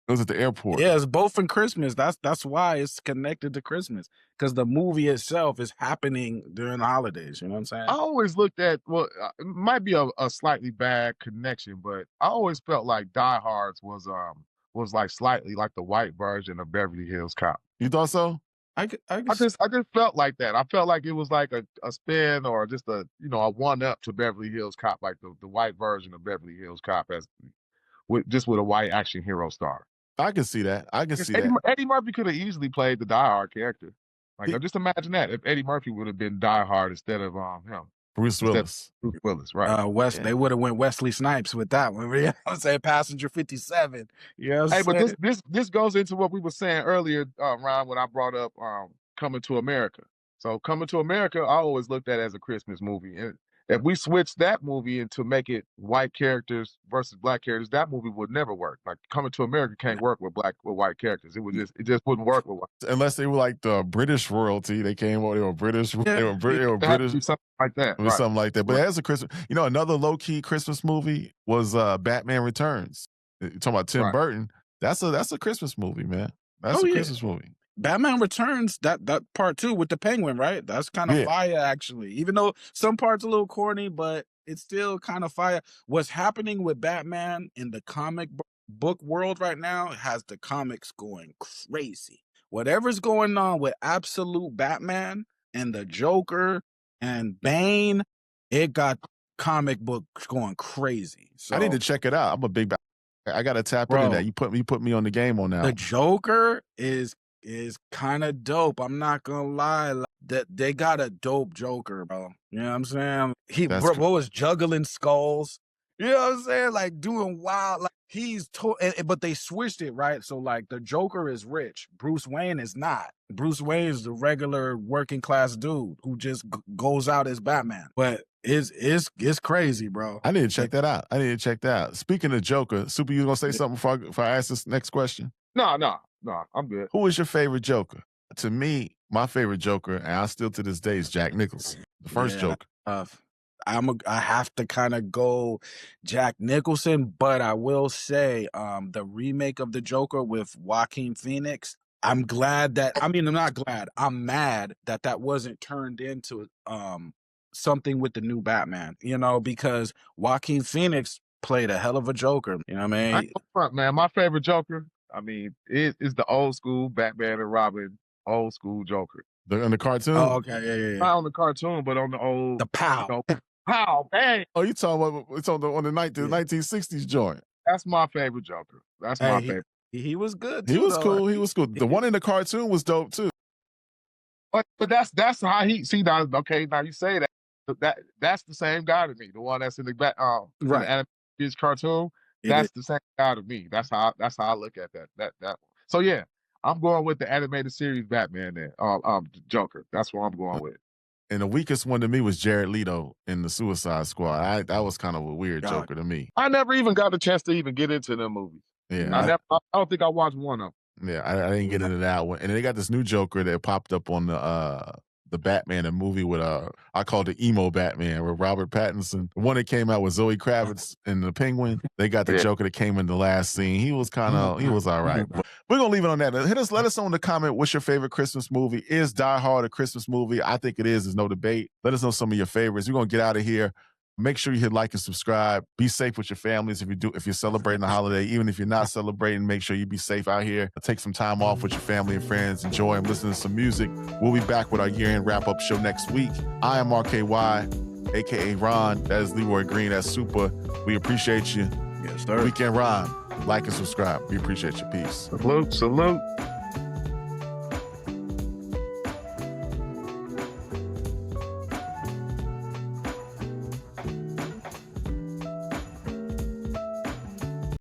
It was at the airport. Yeah, it's both in Christmas. That's why it's connected to Christmas, because the movie itself is happening during the holidays. You know what I'm saying? I always looked at, well, it might be a slightly bad connection, but I always felt like Die Hard was like slightly like the white version of Beverly Hills Cop. You thought so? I just felt like that. I felt like it was like a spin or just a, you know, a one up to Beverly Hills Cop, like the white version of Beverly Hills Cop with a white action hero star. I can see that. Eddie Murphy could have easily played the Die Hard character. Like, just imagine that if Eddie Murphy would have been Die Hard instead of him. Bruce Willis. Bruce Willis, right. They would have went Wesley Snipes with that one. You know what I'm saying? Passenger 57. You know what I'm saying? But this goes into what we were saying earlier, Ron, when I brought up Coming to America. So Coming to America, I always looked at as a Christmas movie. And if we switch that movie and to make it white characters versus black characters, that movie would never work. Like Coming to America can't work with white characters. It just wouldn't work with white. Unless they were like the British royalty. They came over, they were British. Yeah. They were British. Something like that. It was something like that. But as a Christmas, you know, another low-key Christmas movie was Batman Returns. You're talking about Tim Burton. That's a Christmas movie, man. That's a Christmas movie. Batman Returns, that part 2 with the penguin, right? That's kind of fire, actually. Even though some parts a little corny, but it's still kind of fire. What's happening with Batman in the comic book book world right now has the comics going crazy. Whatever's going on with Absolute Batman and the Joker and Bane, it got comic books going crazy. I need So, to check it out. I'm a big. I got to tap into that. bro, You put me on the game on the that. Joker is kind of dope. I'm not gonna lie. Like, that they got a dope Joker, bro. You know what I'm saying? That's Bro was juggling skulls. You know what I'm saying? Like doing wild. Like but they switched it, right? So like the Joker is rich. Bruce Wayne is not. Bruce Wayne is the regular working class dude who just goes out as Batman. But it's crazy, bro. I need to check that out. I need to check that out. Speaking of Joker, Super, you gonna say something before I ask this next question? No, I'm good. Who is your favorite Joker? To me, my favorite Joker, and I still to this day, is Jack Nicholson, the first Joker. I have to kind of go Jack Nicholson, but I will say the remake of the Joker with Joaquin Phoenix. I'm glad that I'm not glad. I'm mad that that wasn't turned into something with the new Batman. You know, because Joaquin Phoenix played a hell of a Joker. You know what I mean? Front, man, my favorite Joker, it is the old school Batman and Robin, old school Joker. In the cartoon? Oh, okay, yeah. Not on the cartoon, but on the old. The Pow. Pow, bang. Oh, you talking about it's on the 1960s joint? That's my favorite Joker. That's my favorite. He was good too. He was cool. He was cool. The one in the cartoon was dope too. But that's how he see now. Okay, now you say that's the same guy to me. The one that's in the back, right, in the animated cartoon. That's the same guy to me. That's how I look at that one. So yeah, I'm going with the animated series Batman there. Joker. That's what I'm going with. And the weakest one to me was Jared Leto in the Suicide Squad. That was kind of a weird Joker to me. I never even got a chance to even get into them movies. Yeah, I don't think I watched one of them. Yeah, I didn't get into that one. And they got this new Joker that popped up on the Batman, a movie with I called it emo Batman with Robert Pattinson. The one that came out with Zoe Kravitz and the Penguin. They got the Joker that came in the last scene. He was all right. We're gonna leave it on that. Let us know in the comment what's your favorite Christmas movie. Is Die Hard a Christmas movie? I think it is. There's no debate. Let us know some of your favorites. We're gonna get out of here. Make sure you hit like and subscribe. Be safe with your families if you're celebrating the holiday. Even if you're not celebrating, make sure you be safe out here. Take some time off with your family and friends. Enjoy and listen to some music. We'll be back with our year-end wrap-up show next week. I am RKY, a.k.a. Ron. That is Leroy Green. That's Super. We appreciate you. Yes, sir. Weekend Ron. Like and subscribe. We appreciate you. Peace. Salute.